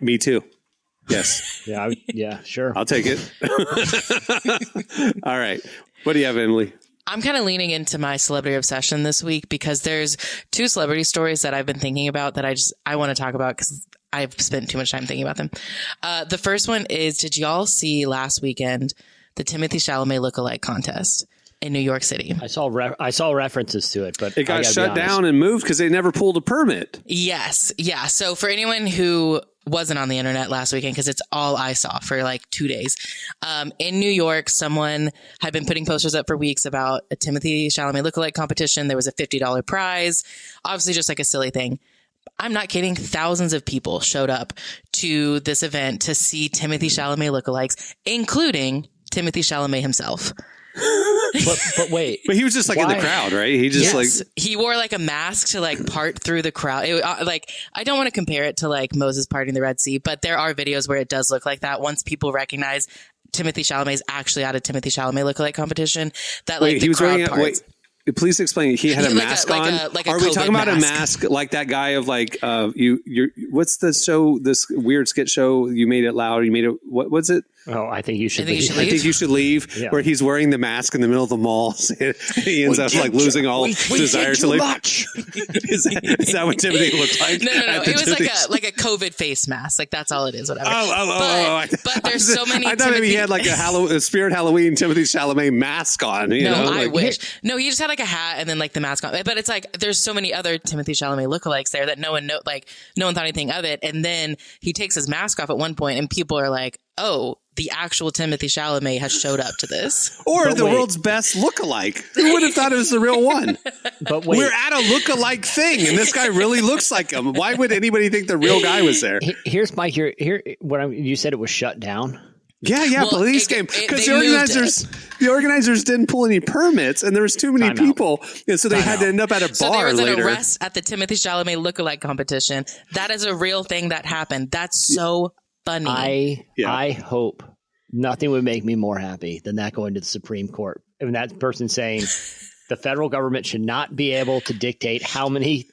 Me too. Yes. Yeah, sure. I'll take it. All right. What do you have, Emily? I'm kind of leaning into my celebrity obsession this week because there's 2 celebrity stories that I've been thinking about that I want to talk about because I've spent too much time thinking about them. The first one is, did y'all see last weekend the Timothée Chalamet lookalike contest in New York City? I saw references to it, but it got shut down and moved because they never pulled a permit. Yes. Yeah. So for anyone who wasn't on the internet last weekend, because it's all I saw for like 2 days, in New York, someone had been putting posters up for weeks about a Timothée Chalamet lookalike competition. There was a $50 prize, obviously just like a silly thing. I'm not kidding. Thousands of people showed up to this event to see Timothée Chalamet lookalikes, including Timothée Chalamet himself. But wait, But he was just like in the crowd, right? He just like he wore like a mask to like part through the crowd. It, like I don't want to compare it to like Moses parting the Red Sea, but there are videos where it does look like that. Once people recognize Timothée Chalamet is actually at a Timothée Chalamet lookalike competition, that like wait, the he was crowd wearing parts. Please explain. He had a Like mask a on. Are we COVID talking about mask. a mask like that guy of like you're what's the show? This weird skit show. You made it loud. You made it. What was it? oh, I think you should. I think you should I think you should leave. Yeah. Where he's wearing the mask in the middle of the mall. He ends up like losing all desire to leave. Is that what Timothy looked like? No. It was like a COVID face mask. Like that's all it is. Whatever. But there's so many. I thought maybe he had like a Spirit Halloween Timothée Chalamet mask on. You know, I like, wish. No, he just had like a hat and then like the mask on. But it's like there's so many other Timothée Chalamet lookalikes there that no one thought anything of it. And then he takes his mask off at one point, and people are like, "Oh, the actual Timothée Chalamet has showed up to this." Or But the wait. world's best lookalike. Who would have thought it was the real one? But wait, We're at a lookalike thing, and this guy really looks like him. Why would anybody think the real guy was there? here's my here. You said it was shut down. Yeah, Well, police came because the organizers didn't pull any permits, and there was too many Time out. people, and so they had to end up at a So there bar was an later. arrest at the Timothée Chalamet lookalike competition. That is a real thing that happened. That's so funny. I hope nothing would make me more happy than that going to the Supreme Court. And that person saying the federal government should not be able to dictate how many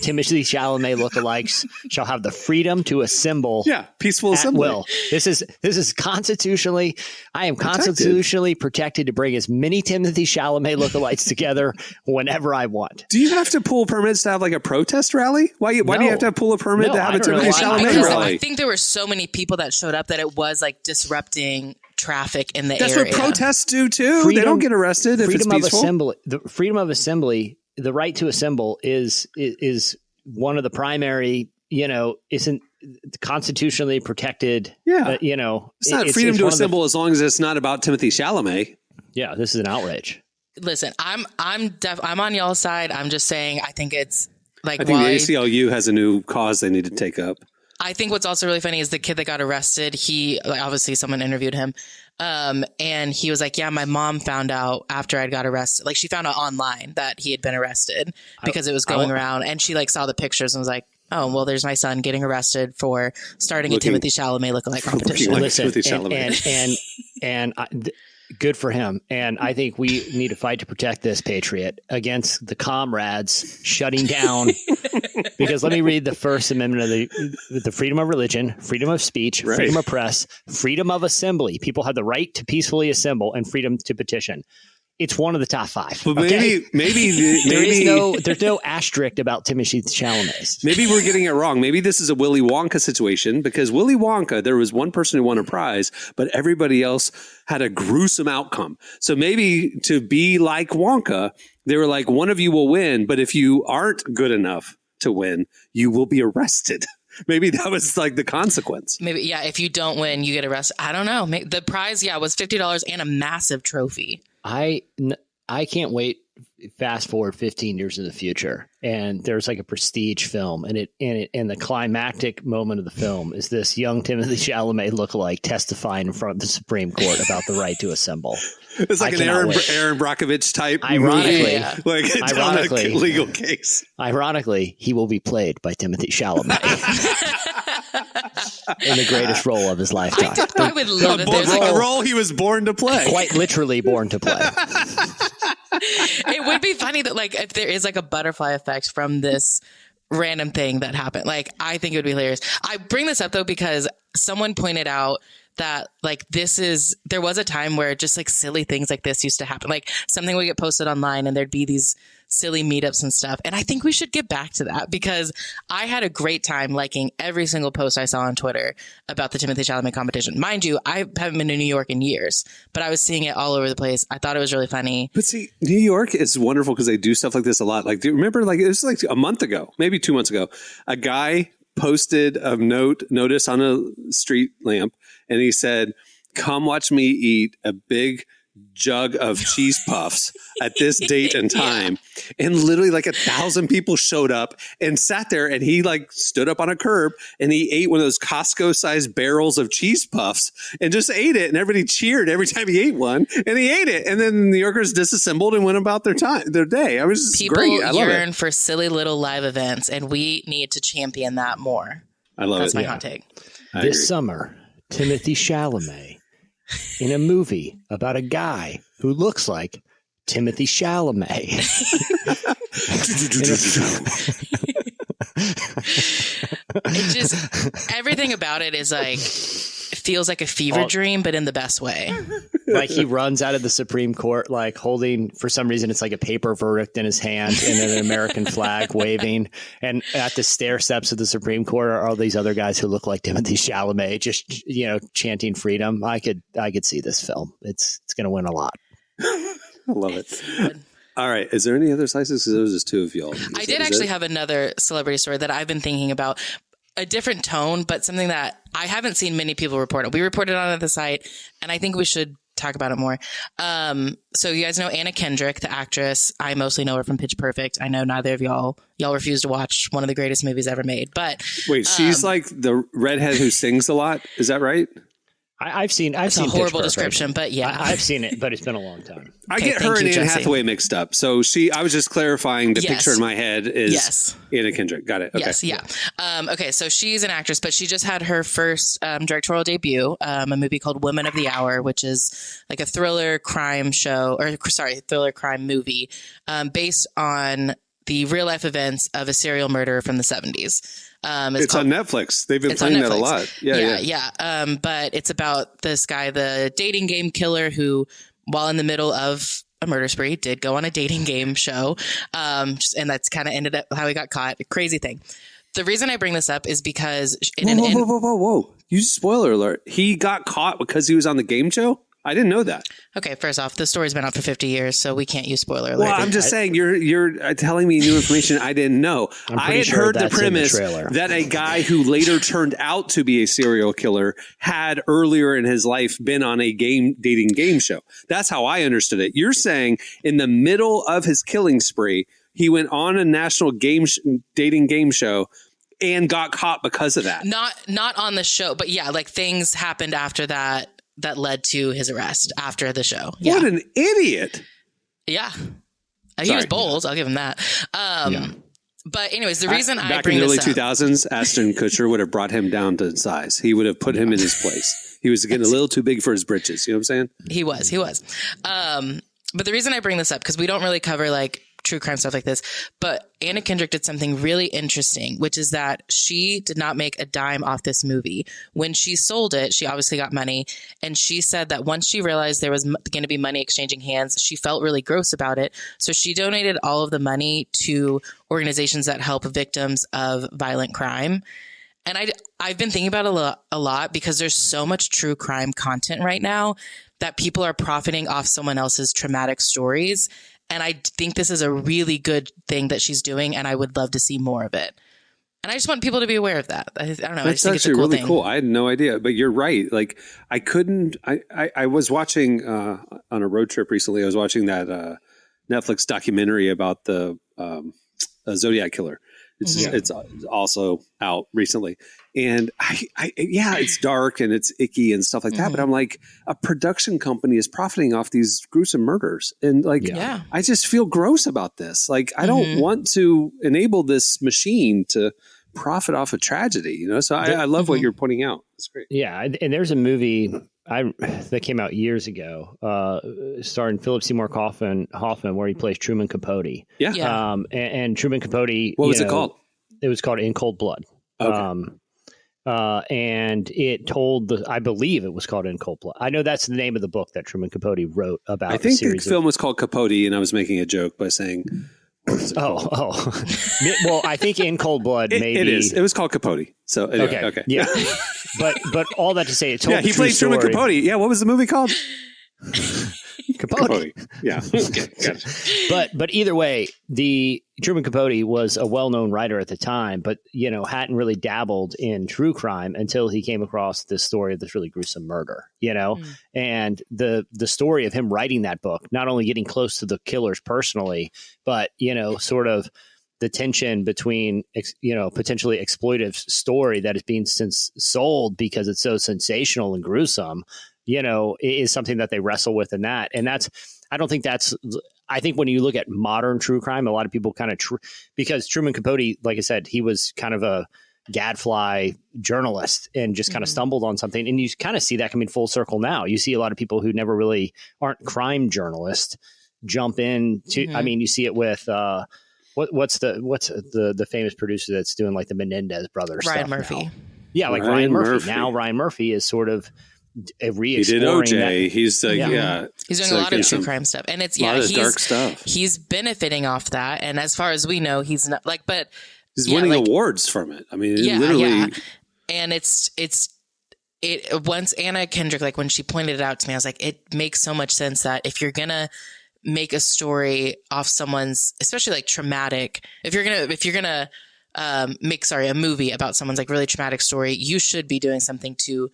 Timothée Chalamet lookalikes shall have the freedom to assemble. Yeah, peaceful At assembly. will. This is constitutionally. I am constitutionally protected to bring as many Timothée Chalamet lookalikes together whenever I want. Do you have to pull permits to have like a protest rally? Why do you have to pull a permit No, to have I a don't know Timothée why. Chalamet Because rally? I think there were so many people that showed up that it was like disrupting traffic in the That's area. what protests do too. They don't get arrested if it's freedom of peaceful. assembly. The freedom of assembly, the right to assemble, is one of the primary. Isn't constitutionally protected. Yeah. It's not freedom to one of the- assemble as long as it's not about Timothée Chalamet. Yeah, this is an outrage. Listen, I'm on y'all's side. I'm just saying I think it's like I think why. the ACLU has a new cause they need to take up. I think what's also really funny is the kid that got arrested. He obviously someone interviewed him, and he was like, "Yeah, my mom found out after I got arrested. Like she found out online that he had been arrested because it was going around, and she like saw the pictures and was like, oh, well, there's my son getting arrested for starting a Timothée Chalamet lookalike competition." like Listen, Timothée Chalamet. and good for him. And I think we need to fight to protect this patriot against the comrades shutting down. Because let me read the First Amendment of the freedom of religion, freedom of speech, Right. freedom of press, freedom of assembly. People have the right to peacefully assemble and freedom to petition. It's one of the top five. But okay? There's no asterisk about Timothée Chalamet. Maybe we're getting it wrong. Maybe this is a Willy Wonka situation because Willy Wonka, there was one person who won a prize, but everybody else had a gruesome outcome. So maybe to be like Wonka, they were like, one of you will win, but if you aren't good enough to win, you will be arrested. Maybe that was like the consequence. Maybe, yeah, if you don't win, you get arrested. I don't know. The prize, was $50 and a massive trophy. I can't wait. Fast forward 15 years in the future, and there's like a prestige film, and the climactic moment of the film is this young Timothée Chalamet lookalike testifying in front of the Supreme Court about the right to assemble. It's like I an cannot Aaron wait. Brockovich type Ironically- movie. Yeah. Like it's on a Ironically- legal case. Ironically, he will be played by Timothée Chalamet in the greatest role of his lifetime. I would love it. There's like A a role he was born to play. Quite literally born to play. it would be funny that like if there is like a butterfly effect from this random thing that happened. Like I think it would be hilarious. I bring this up though because someone pointed out that like there was a time where just like silly things like this used to happen. Like something would get posted online and there'd be these silly meetups and stuff. And I think we should get back to that because I had a great time liking every single post I saw on Twitter about the Timothée Chalamet competition. Mind you, I haven't been to New York in years, but I was seeing it all over the place. I thought it was really funny. But see, New York is wonderful because they do stuff like this a lot. Like, do you remember, like, it was like a month ago, maybe 2 months ago, a guy posted a notice on a street lamp and he said, "Come watch me eat a big jug of cheese puffs at this date and time. And literally like 1,000 people showed up and sat there, and he like stood up on a curb and he ate one of those Costco sized barrels of cheese puffs and just ate it. And everybody cheered every time he ate one, and he ate it. And then the New Yorkers disassembled and went about their day. I was just People great. I love yearn it. for silly little live events, and we need to champion that more. I love That's it. my hot take. This summer, Timothée Chalamet in a movie about a guy who looks like Timothée Chalamet. It just, everything about it is like, it feels like a fever dream, but in the best way. Like he runs out of the Supreme Court, like holding, for some reason, it's like a paper verdict in his hand and an American flag waving. And at the stair steps of the Supreme Court are all these other guys who look like Timothée Chalamet, just, chanting freedom. I could see this film. It's going to win a lot. I love it. All right. Is there any other slices? Because there was just two of y'all. I did actually have another celebrity story that I've been thinking about. A different tone, but something that I haven't seen many people report on. We reported on it at the site, and I think we should talk about it more. So you guys know Anna Kendrick, the actress. I mostly know her from Pitch Perfect. I know neither of y'all refuse to watch one of the greatest movies ever made. But wait, she's like the redhead who sings a lot. Is that right? I've seen it's a horrible description, but yeah. I've seen it, but it's been a long time. I get her and Anne Hathaway mixed up. So I was just clarifying the picture in my head is Anna Kendrick. Got it. Okay. Yes. Yeah. Okay. So she's an actress, but she just had her first directorial debut, a movie called Women of the Hour, which is like a thriller crime movie based on the real life events of a serial murderer from the 70s. It's on Netflix. They've been playing that a lot. Yeah. But it's about this guy, the dating game killer, who, while in the middle of a murder spree, did go on a dating game show. And that's kind of ended up how he got caught. Crazy thing. The reason I bring this up is because... Whoa. You spoiler alert. He got caught because he was on the game show? I didn't know that. Okay, first off, the story's been out for 50 years, so we can't use spoiler alert. Well, I'm just saying you're telling me new information I didn't know. I had heard the premise that a guy who later turned out to be a serial killer had earlier in his life been on a dating game show. That's how I understood it. You're saying in the middle of his killing spree, he went on a national dating game show and got caught because of that. Not on the show, but yeah, like things happened after that led to his arrest after the show. Yeah. What an idiot. Yeah. He was bold. I'll give him that. But anyways, the reason I bring this up. Back in the early 2000s, Ashton Kutcher would have brought him down to size. He would have put him in his place. He was getting a little too big for his britches. You know what I'm saying? He was. But the reason I bring this up, because we don't really cover like true crime stuff like this, but Anna Kendrick did something really interesting, which is that she did not make a dime off this movie. When she sold it, she obviously got money. And she said that once she realized there was going to be money exchanging hands, she felt really gross about it. So she donated all of the money to organizations that help victims of violent crime. And I've been thinking about it a lot because there's so much true crime content right now that people are profiting off someone else's traumatic stories. And I think this is a really good thing that she's doing, and I would love to see more of it. And I just want people to be aware of that. I don't know. That's I just think it's a cool really thing. Cool. I had no idea, but you're right. Like I was watching on a road trip recently. I was watching that Netflix documentary about the Zodiac killer. It's also out recently. And it's dark and it's icky and stuff like that. But I'm like, a production company is profiting off these gruesome murders. And like, I just feel gross about this. Like, I don't want to enable this machine to profit off a tragedy, you know? So I love what you're pointing out. That's great. Yeah. And there's a movie that came out years ago, starring Philip Seymour Hoffman, where he plays Truman Capote. Yeah. And Truman Capote. What was it called? It was called In Cold Blood. Okay. And it told I believe it was called In Cold Blood. I know that's the name of the book that Truman Capote wrote about. I think the film was called Capote, and I was making a joke by saying, well, I think In Cold Blood maybe it is. It was called Capote. So anyway, okay. Yeah. but all that to say, it told he played Truman Capote. Yeah, what was the movie called? Capote. Yeah. Okay, gotcha. But either way, the Truman Capote was a well-known writer at the time, but hadn't really dabbled in true crime until he came across this story of this really gruesome murder. And the story of him writing that book, not only getting close to the killers personally, but sort of the tension between potentially exploitive story that is being since sold because it's so sensational and gruesome. Is something that they wrestle with in that. And I think when you look at modern true crime, a lot of people kind of, because Truman Capote, like I said, he was kind of a gadfly journalist and just kind of stumbled on something. And you kind of see that coming full circle now. You see a lot of people who never really aren't crime journalists jump into, I mean, you see it with, what's the famous producer that's doing like the Menendez brothers Ryan stuff Murphy. now? Yeah, like Ryan Murphy. Now Ryan Murphy is sort of he did OJ. He's like, he's doing a lot of true crime stuff, and it's he's dark stuff. He's benefiting off that, and as far as we know, he's not but he's winning awards from it. I mean, literally, and it once Anna Kendrick, like when she pointed it out to me, I was like, it makes so much sense that if you're gonna make a story off someone's, especially like traumatic, if you're gonna make a movie about someone's like really traumatic story, you should be doing something to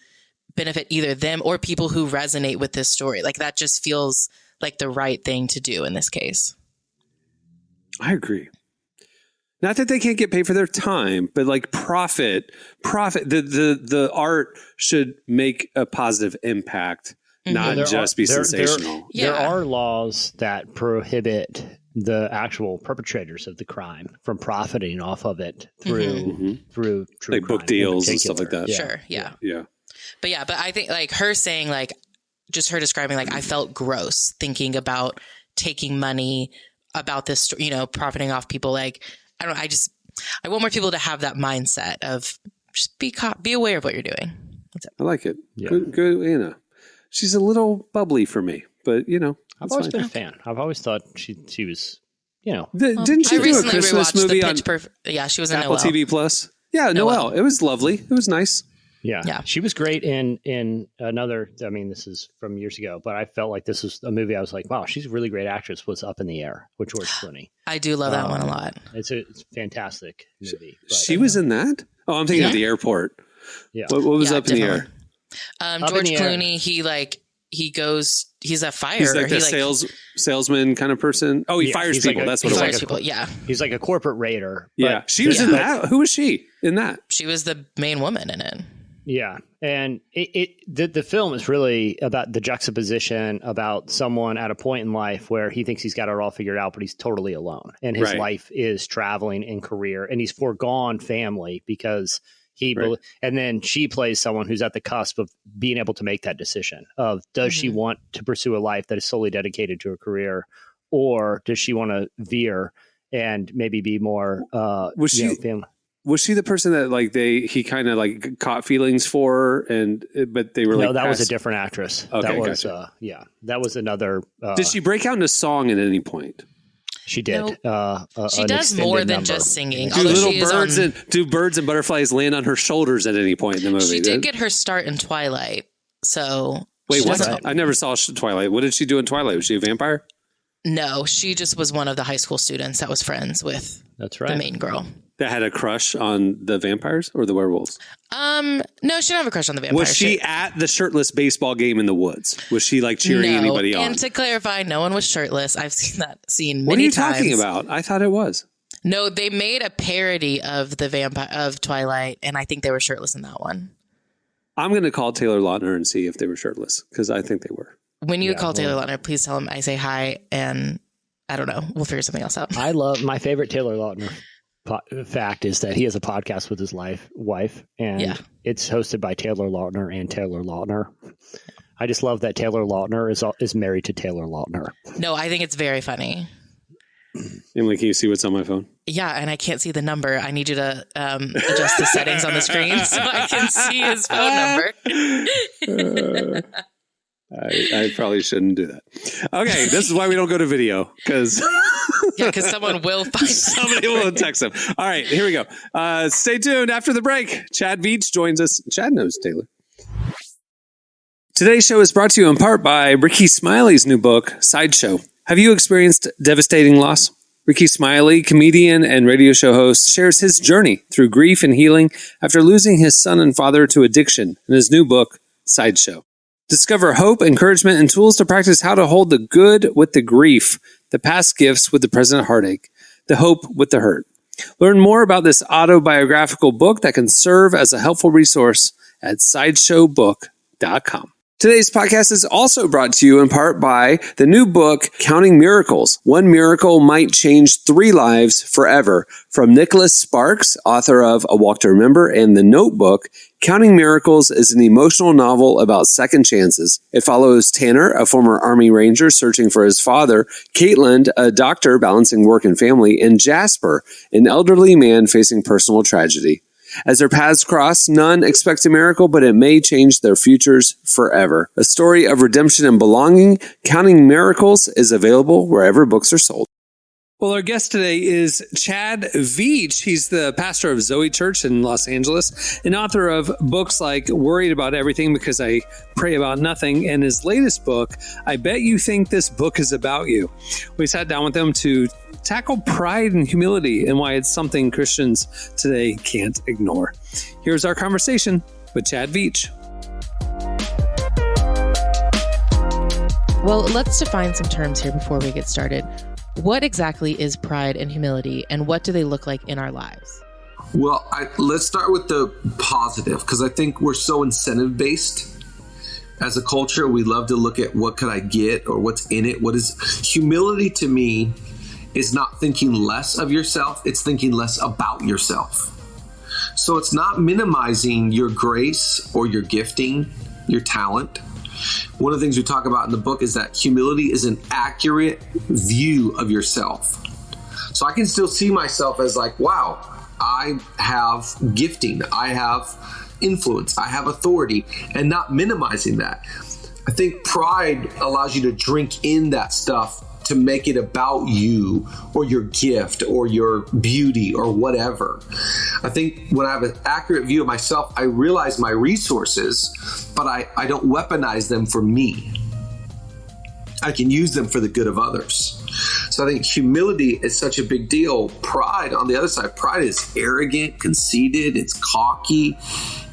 benefit either them or people who resonate with this story. Like that just feels like the right thing to do in this case. I agree. Not that they can't get paid for their time, but like profit, the art should make a positive impact, not just be sensational. There are laws that prohibit the actual perpetrators of the crime from profiting off of it through true like book deals and stuff like that. Sure. Yeah. But I think like her saying, like, just her describing, like, I felt gross thinking about taking money about this, profiting off people. Like, I want more people to have that mindset of just be aware of what you're doing. I like it. Yeah. Good, Anna. She's a little bubbly for me, but I've always been a fan. I've always thought she was, didn't she do a Christmas movie on she was in Apple Noelle. TV Plus? Yeah, Noelle. It was lovely. It was nice. Yeah. She was great in another, I mean, this is from years ago, but I felt like this was a movie I was like, wow, she's a really great actress, was Up in the Air with George Clooney. I do love that one a lot. It's a fantastic movie. She was in that? Oh, I'm thinking of The Airport. Yeah. What was Up in the Air? George Clooney, he's a fire. He's like the salesman kind of person. Oh, he fires people. That's what it was. He's like a corporate raider. Yeah. She was in that. Who was she in that? She was the main woman in it. Yeah. And the film is really about the juxtaposition about someone at a point in life where he thinks he's got it all figured out, but he's totally alone. And his life is traveling and career, and he's foregone family because and then she plays someone who's at the cusp of being able to make that decision of, does she want to pursue a life that is solely dedicated to her career, or does she want to veer and maybe be more, family? Was she the person that like he kind of like caught feelings for, but they were like, no, that was a different actress. Okay, that was, gotcha. that was another. Did she break out into song at any point? She did. She does more than just singing. Do birds and butterflies land on her shoulders at any point in the movie? She did get her start in Twilight. So wait, what? I never saw Twilight. What did she do in Twilight? Was she a vampire? No, she just was one of the high school students that was friends with the main girl. That had a crush on the vampires or the werewolves? No, she didn't have a crush on the vampires. Was she at the shirtless baseball game in the woods? Was she like cheering anybody on? And to clarify, no one was shirtless. I've seen that scene many times. What are you talking about? I thought it was. No, they made a parody of of Twilight, and I think they were shirtless in that one. I'm going to call Taylor Lautner and see if they were shirtless, because I think they were. When you call Taylor Lautner, please tell him I say hi, and I don't know. We'll figure something else out. I love my favorite Taylor Lautner fact is that he has a podcast with his wife, and it's hosted by Taylor Lautner and Taylor Lautner. I just love that Taylor Lautner is married to Taylor Lautner. No, I think it's very funny. Emily, can you see what's on my phone? Yeah, and I can't see the number. I need you to adjust the settings on the screen so I can see his phone number. I probably shouldn't do that. Okay, this is why we don't go to video, because someone will find somebody will text them. All right, here we go. Stay tuned after the break. Chad Veach joins us. Chad knows Taylor. Today's show is brought to you in part by Ricky Smiley's new book, Sideshow. Have you experienced devastating loss? Ricky Smiley, comedian and radio show host, shares his journey through grief and healing after losing his son and father to addiction in his new book, Sideshow. Discover hope, encouragement, and tools to practice how to hold the good with the grief, the past gifts with the present heartache, the hope with the hurt. Learn more about this autobiographical book that can serve as a helpful resource at sideshowbook.com. Today's podcast is also brought to you in part by the new book, Counting Miracles. One miracle might change 3 lives forever. From Nicholas Sparks, author of A Walk to Remember and The Notebook, Counting Miracles is an emotional novel about second chances. It follows Tanner, a former Army Ranger searching for his father, Caitlin, a doctor balancing work and family, and Jasper, an elderly man facing personal tragedy. As their paths cross, none expects a miracle, but it may change their futures forever. A story of redemption and belonging, Counting Miracles is available wherever books are sold. Well, our guest today is Chad Veach. He's the pastor of Zoe Church in Los Angeles and author of books like Worried About Everything Because I Pray About Nothing, and his latest book, I Bet You Think This Book Is About You. We sat down with him to tackle pride and humility and why it's something Christians today can't ignore. Here's our conversation with Chad Veach. Well, let's define some terms here before we get started. What exactly is pride and humility, and what do they look like in our lives? Well, let's start with the positive, because I think we're so incentive-based. As a culture, we love to look at what could I get or what's in it. What is humility to me is not thinking less of yourself. It's thinking less about yourself. So it's not minimizing your grace or your gifting, your talent. One of the things we talk about in the book is that humility is an accurate view of yourself. So I can still see myself as like, wow, I have gifting, I have influence, I have authority, and not minimizing that. I think pride allows you to drink in that stuff to make it about you or your gift or your beauty or whatever. I think when I have an accurate view of myself, I realize my resources, but I don't weaponize them for me. I can use them for the good of others. So I think humility is such a big deal. Pride, on the other side, pride is arrogant, conceited, it's cocky,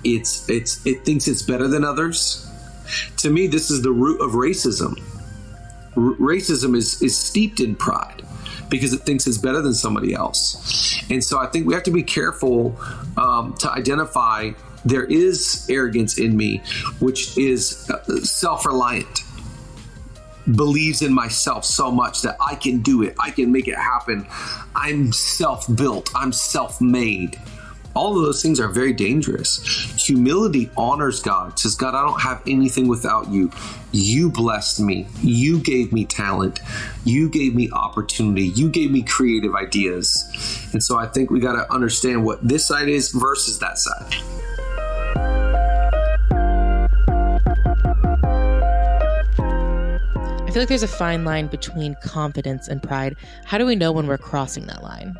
it thinks it's better than others. To me, this is the root of racism. Racism is steeped in pride because it thinks it's better than somebody else. And so I think we have to be careful to identify there is arrogance in me, which is self-reliant, believes in myself so much that I can do it, I can make it happen, I'm self-built, I'm self-made. All of those things are very dangerous. Humility honors God. It says, God, I don't have anything without you. You blessed me. You gave me talent. You gave me opportunity. You gave me creative ideas. And so I think we got to understand what this side is versus that side. I feel like there's a fine line between confidence and pride. How do we know when we're crossing that line?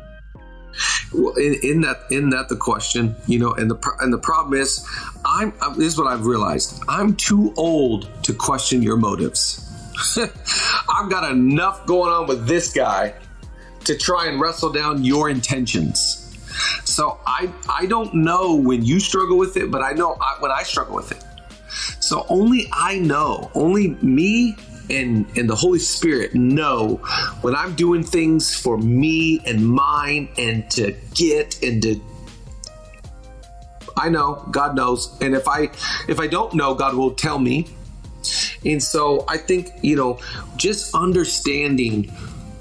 Well, in that the question, and the problem is, this is what I've realized. I'm too old to question your motives. I've got enough going on with this guy to try and wrestle down your intentions. So I don't know when you struggle with it, but I know when I struggle with it. So only I know, only me and the Holy Spirit know when I'm doing things for me and mine and to get and to. I know, God knows, and if I don't know, God will tell me. And so I think just understanding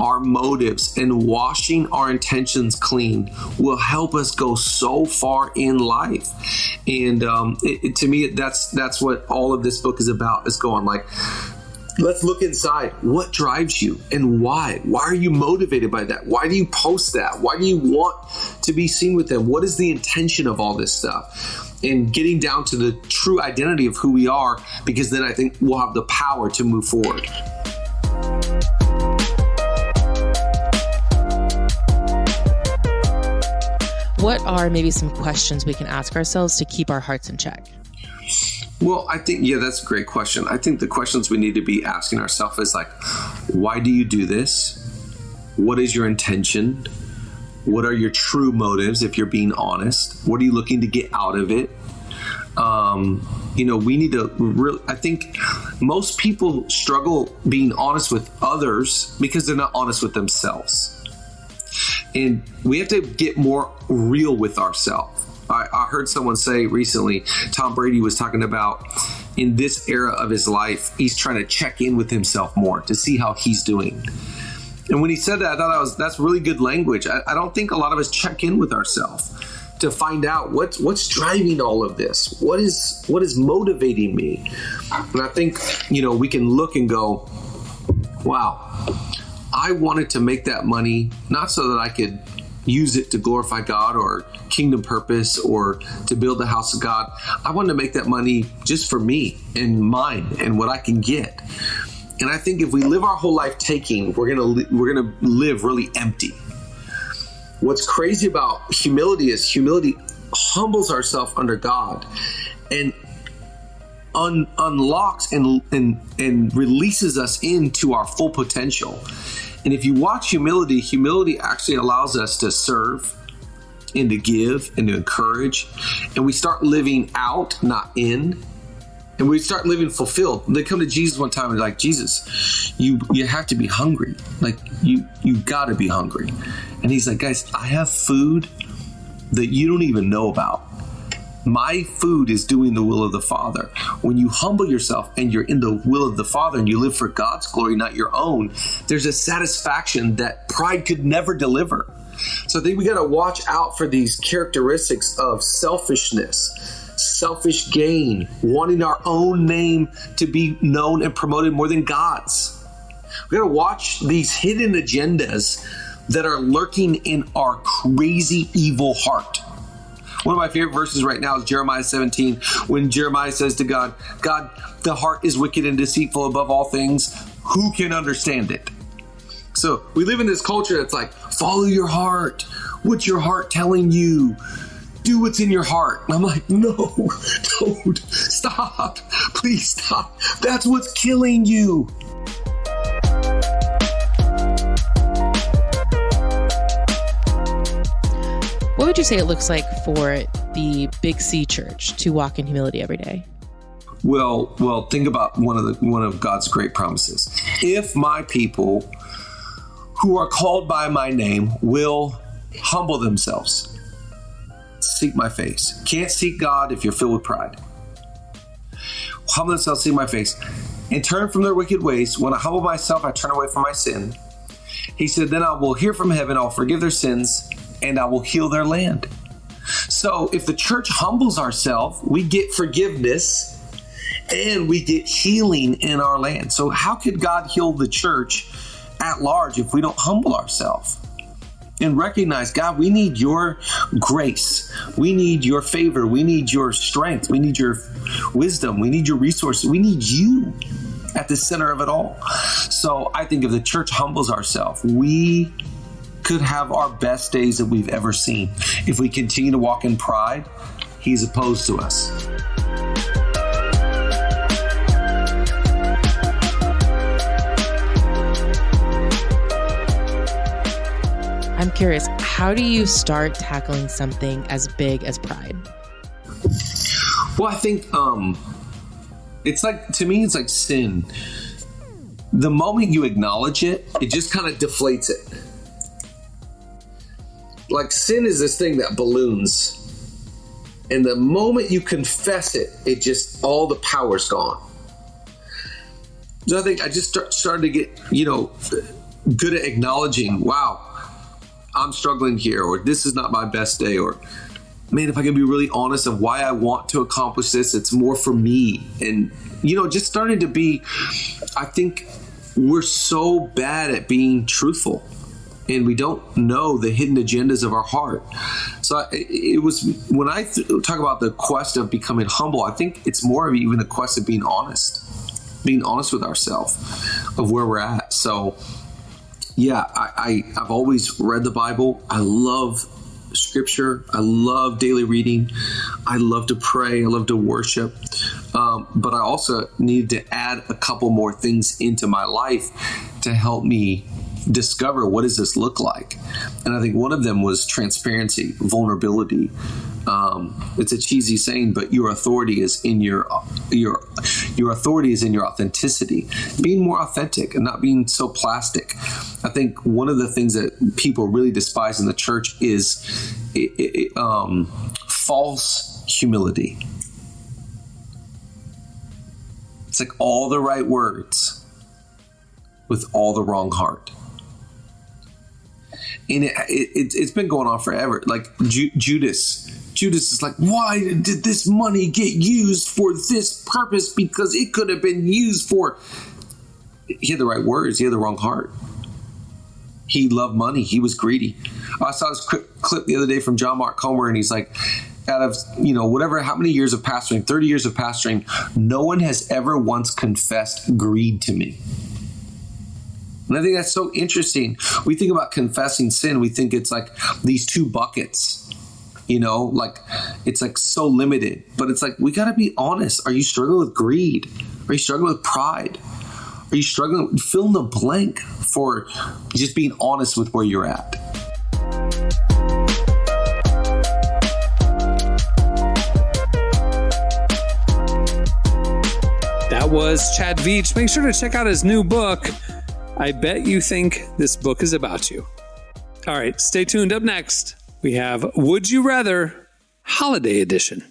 our motives and washing our intentions clean will help us go so far in life. And to me, that's what all of this book is about. Is going like, let's look inside. What drives you and why? Why are you motivated by that? Why do you post that? Why do you want to be seen with them? What is the intention of all this stuff? And getting down to the true identity of who we are, because then I think we'll have the power to move forward. What are maybe some questions we can ask ourselves to keep our hearts in check? Well, I think, that's a great question. I think the questions we need to be asking ourselves is like, why do you do this? What is your intention? What are your true motives if you're being honest? What are you looking to get out of it? We need to I think most people struggle being honest with others because they're not honest with themselves. And we have to get more real with ourselves. I heard someone say recently, Tom Brady was talking about in this era of his life, he's trying to check in with himself more to see how he's doing. And when he said that, I thought that's really good language. I don't think a lot of us check in with ourselves to find out what's driving all of this. What is motivating me? And I think, we can look and go, wow, I wanted to make that money, not so that I could use it to glorify God or kingdom purpose or to build the house of God. I wanted to make that money just for me and mine and what I can get. And I think if we live our whole life taking, we're gonna live really empty. What's crazy about humility is humility humbles ourselves under God and unlocks and releases us into our full potential. And if you watch humility actually allows us to serve and to give and to encourage. And we start living out, not in. And we start living fulfilled. They come to Jesus one time and they're like, Jesus, you have to be hungry. Like, you got to be hungry. And he's like, guys, I have food that you don't even know about. My food is doing the will of the Father. When you humble yourself and you're in the will of the Father and you live for God's glory, not your own, there's a satisfaction that pride could never deliver. So I think we got to watch out for these characteristics of selfishness, selfish gain, wanting our own name to be known and promoted more than God's. We got to watch these hidden agendas that are lurking in our crazy, evil heart. One of my favorite verses right now is Jeremiah 17, when Jeremiah says to God, God, the heart is wicked and deceitful above all things. Who can understand it? So we live in this culture that's like, follow your heart. What's your heart telling you? Do what's in your heart. And I'm like, no, don't. Stop. Please stop. That's what's killing you. What would you say it looks like for the Big C Church to walk in humility every day? Well, think about one of God's great promises. If my people who are called by my name will humble themselves, seek my face. Can't seek God if you're filled with pride. Humble themselves, seek my face, and turn from their wicked ways. When I humble myself, I turn away from my sin. He said, then I will hear from heaven, I'll forgive their sins, and I will heal their land. So if the church humbles ourselves, we get forgiveness and we get healing in our land. So how could God heal the church at large if we don't humble ourselves and recognize, God, we need your grace. We need your favor. We need your strength. We need your wisdom. We need your resources. We need you at the center of it all. So I think if the church humbles ourselves, we could have our best days that we've ever seen. If we continue to walk in pride, he's opposed to us. I'm curious, how do you start tackling something as big as pride? Well, I think it's like, to me, it's like sin. The moment you acknowledge it, it just kind of deflates it. Like, sin is this thing that balloons. And the moment you confess it, it just, all the power's gone. So I think I just started to get, good at acknowledging, wow, I'm struggling here, or this is not my best day, or man, if I can be really honest of why I want to accomplish this, it's more for me. And, just starting to be, I think we're so bad at being truthful. And we don't know the hidden agendas of our heart. So it was, when I talk about the quest of becoming humble, I think it's more of even a quest of being honest with ourselves, of where we're at. So yeah, I've always read the Bible. I love scripture. I love daily reading. I love to pray. I love to worship. but I also needed to add a couple more things into my life to help me discover what does this look like. And I think one of them was transparency, vulnerability. It's a cheesy saying, but your authority is in your authority is in your authenticity. Being more authentic and not being so plastic. I think one of the things that people really despise in the church is false humility. It's like all the right words with all the wrong heart. And it's been going on forever. Like Judas is like, why did this money get used for this purpose? Because it could have been used for. He had the right words. He had the wrong heart. He loved money. He was greedy. I saw this clip the other day from John Mark Comer, and he's like, out of, whatever, how many years of pastoring, 30 years of pastoring, no one has ever once confessed greed to me. And I think that's so interesting. We think about confessing sin. We think it's like these two buckets, like it's like so limited. But it's like, we got to be honest. Are you struggling with greed? Are you struggling with pride? Are you struggling? Fill in the blank for just being honest with where you're at. That was Chad Veach. Make sure to check out his new book. I bet you think this book is about you. All right, stay tuned. Up next, we have Would You Rather Holiday Edition.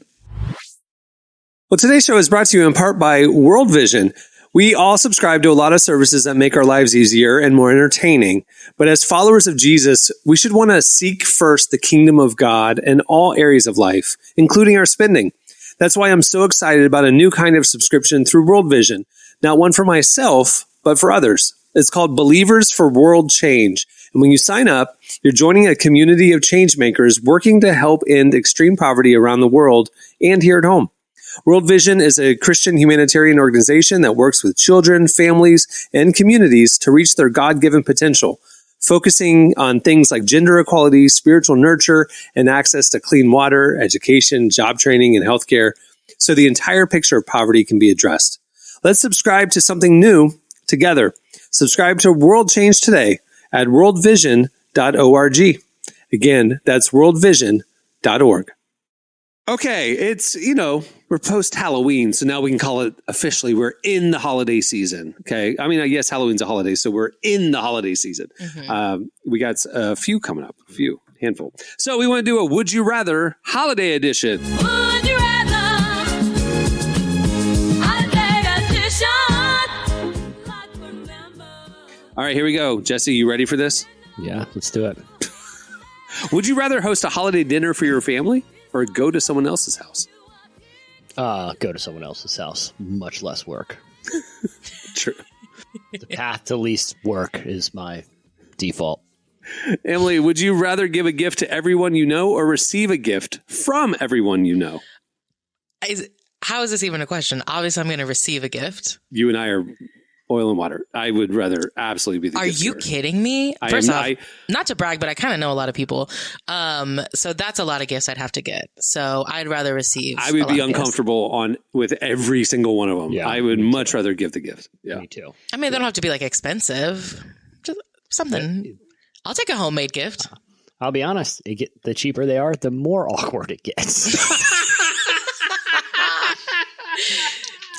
Well, today's show is brought to you in part by World Vision. We all subscribe to a lot of services that make our lives easier and more entertaining. But as followers of Jesus, we should want to seek first the kingdom of God in all areas of life, including our spending. That's why I'm so excited about a new kind of subscription through World Vision. Not one for myself, but for others. It's called Believers for World Change. And when you sign up, you're joining a community of change makers working to help end extreme poverty around the world and here at home. World Vision is a Christian humanitarian organization that works with children, families, and communities to reach their God-given potential, focusing on things like gender equality, spiritual nurture, and access to clean water, education, job training, and healthcare, so the entire picture of poverty can be addressed. Let's subscribe to something new together. Subscribe to World Change today at worldvision.org. Again, that's worldvision.org. Okay, it's, we're post-Halloween, so now we can call it officially, we're in the holiday season, okay? I mean, yes, Halloween's a holiday, so we're in the holiday season. Mm-hmm. We got a few coming up, handful. So we want to do a Would You Rather holiday edition. Would you rather holiday edition? All right, here we go. Jesse, you ready for this? Yeah, let's do it. Would you rather host a holiday dinner for your family or go to someone else's house? Go to someone else's house. Much less work. True. The path to least work is my default. Emily, would you rather give a gift to everyone you know or receive a gift from everyone you know? How is this even a question? Obviously, I'm going to receive a gift. You and I are oil and water. I would rather absolutely be the gift giver. Are you kidding me? First off, not to brag, but I kind of know a lot of people. So that's a lot of gifts I'd have to get. So I'd rather receive. I would be uncomfortable with every single one of them. Yeah, I would much rather give the gift. Yeah. Me too. I mean, they don't have to be like expensive. Just something. I'll take a homemade gift. I'll be honest. The cheaper they are, the more awkward it gets.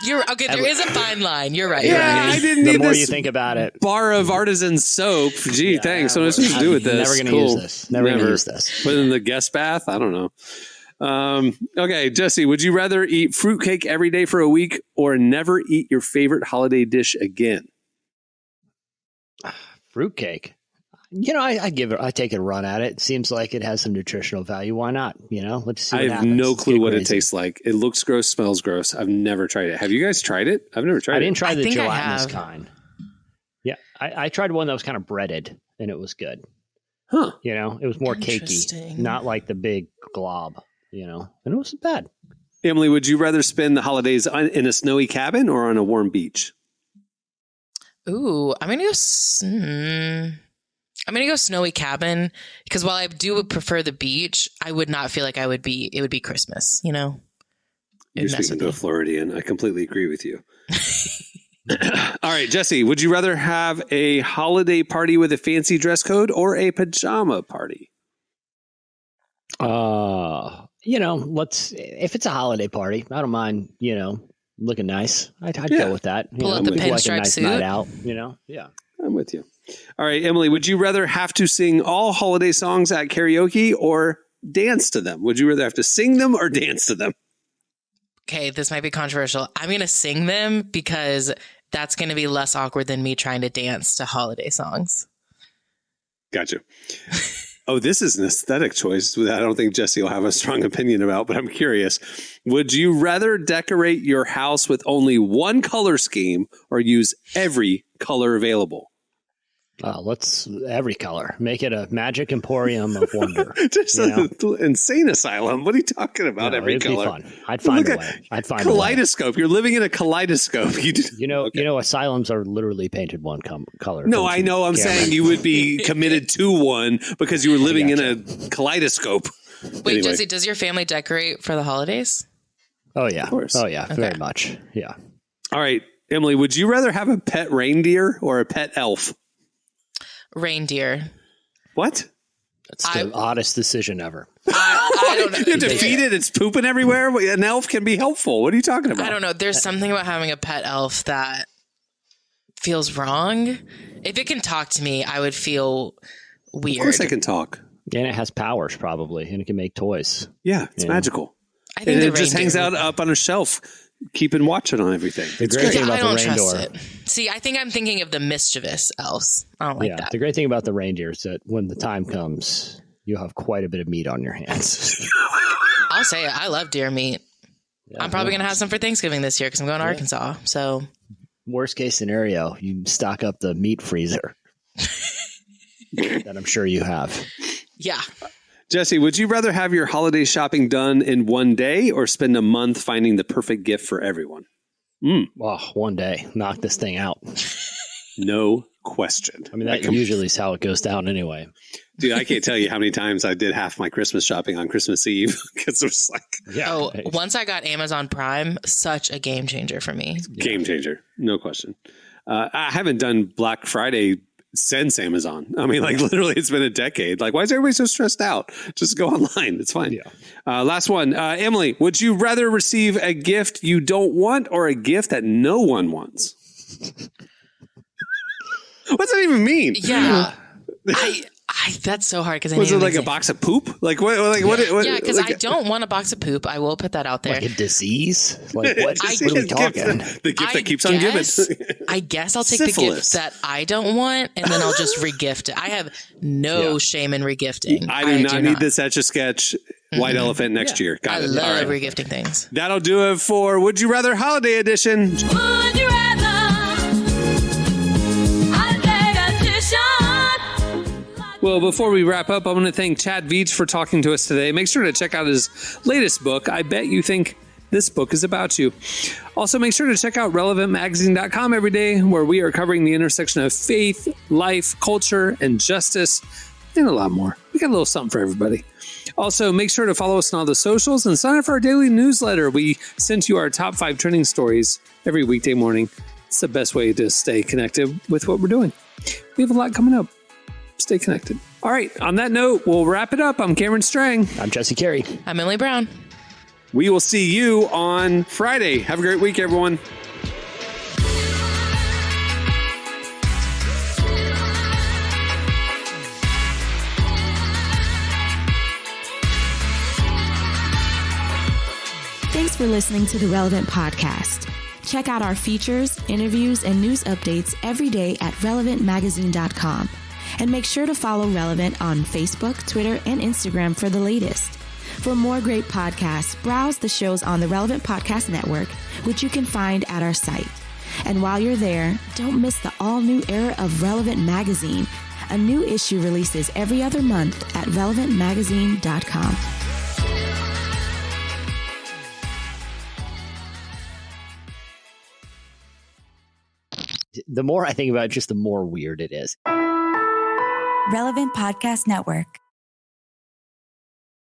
You're okay. There is a fine line. You're right. Yeah, I didn't need the more this you think about it. Bar of artisan soap. Gee, thanks. What am I supposed to do with this? Never going to use this. Never going to use this. Put it in the guest bath? I don't know. Okay, Jesse, would you rather eat fruitcake every day for a week or never eat your favorite holiday dish again? Fruitcake. I take a run at it. It seems like it has some nutritional value. Why not? Let's see. I have no clue what it tastes like. It looks gross, smells gross. I've never tried it. Have you guys tried it? I've never tried it. I didn't try the gelatinous kind. Yeah, I tried one that was kind of breaded, and it was good. Huh? It was more cakey, not like the big glob. And it wasn't bad. Emily, would you rather spend the holidays in a snowy cabin or on a warm beach? Ooh, I'm gonna go snowy cabin because while I do prefer the beach, I would not feel like it would be Christmas, You're speaking to a Floridian. I completely agree with you. All right, Jesse, would you rather have a holiday party with a fancy dress code or a pajama party? If it's a holiday party, I don't mind, looking nice. I'd go with that. Pull out the pinstripe suit. Night out, Yeah. I'm with you. All right, Emily, would you rather have to sing all holiday songs at karaoke or dance to them? Would you rather have to sing them or dance to them? Okay, this might be controversial. I'm going to sing them because that's going to be less awkward than me trying to dance to holiday songs. Gotcha. Oh, this is an aesthetic choice that I don't think Jesse will have a strong opinion about, but I'm curious. Would you rather decorate your house with only one color scheme or use every color available? Let's every color. Make it a magic emporium of wonder. Just an insane asylum. What are you talking about? No, every it'd color. Be fun. I'd find a way. Kaleidoscope. You're living in a kaleidoscope. Asylums are literally painted one color. No, I know. I'm saying you would be committed to one because you were living in a kaleidoscope. Wait, anyway. Jesse, does your family decorate for the holidays? Oh, yeah. Of course. Oh, yeah. Okay. Very much. Yeah. All right. Emily, would you rather have a pet reindeer or a pet elf? Reindeer. What? It's the oddest decision ever. I don't know. You have to feed it. It's pooping everywhere. An elf can be helpful. What are you talking about? I don't know. There's something about having a pet elf that feels wrong. If it can talk to me, I would feel weird. Of course it can talk. And it has powers probably, and it can make toys. Yeah, it's magical. I think it just hangs out up on a shelf, keeping watching on everything. The great thing about the reindeer. See, I think I'm thinking of the mischievous elves. I don't like that. The great thing about the reindeer is that when the time comes, you'll have quite a bit of meat on your hands. I'll say it. I love deer meat. Yeah, I'm probably going to have some for Thanksgiving this year because I'm going to Arkansas. So, worst case scenario, you stock up the meat freezer that I'm sure you have. Yeah. Jesse, would you rather have your holiday shopping done in one day or spend a month finding the perfect gift for everyone? Well, one day. Knock this thing out. No question. I mean, that usually is how it goes down anyway. Dude, I can't tell you how many times I did half my Christmas shopping on Christmas Eve because it was like... once I got Amazon Prime, such a game changer for me. Game changer. No question. I haven't done Black Friday since Amazon. I mean, literally it's been a decade. Why is everybody so stressed out? Just go online. It's fine. Yeah. Last one. Emily, would you rather receive a gift you don't want or a gift that no one wants? What's that even mean? Yeah. That's so hard because I was it a box of poop? What? Yeah, because I don't want a box of poop. I will put that out there. Like a disease? What are we talking? The gift that keeps on giving. I guess I'll take the gift that I don't want, and then I'll just regift it. I have no shame in regifting. I do not need this Etch a Sketch White Elephant next year. Got it. I love regifting things. That'll do it for Would You Rather Holiday Edition. Would you rather? Well, before we wrap up, I want to thank Chad Veach for talking to us today. Make sure to check out his latest book. I bet you think this book is about you. Also, make sure to check out relevantmagazine.com every day, where we are covering the intersection of faith, life, culture, and justice, and a lot more. We got a little something for everybody. Also, make sure to follow us on all the socials and sign up for our daily newsletter. We send you our top 5 trending stories every weekday morning. It's the best way to stay connected with what we're doing. We have a lot coming up. Stay connected. All right. On that note, we'll wrap it up. I'm Cameron Strang. I'm Jesse Carey. I'm Emily Brown. We will see you on Friday. Have a great week, everyone. Thanks for listening to the Relevant Podcast. Check out our features, interviews, and news updates every day at relevantmagazine.com. And make sure to follow Relevant on Facebook, Twitter, and Instagram for the latest. For more great podcasts, browse the shows on the Relevant Podcast Network, which you can find at our site. And while you're there, don't miss the all-new era of Relevant Magazine. A new issue releases every other month at relevantmagazine.com. The more I think about it, just the more weird it is. Relevant Podcast Network.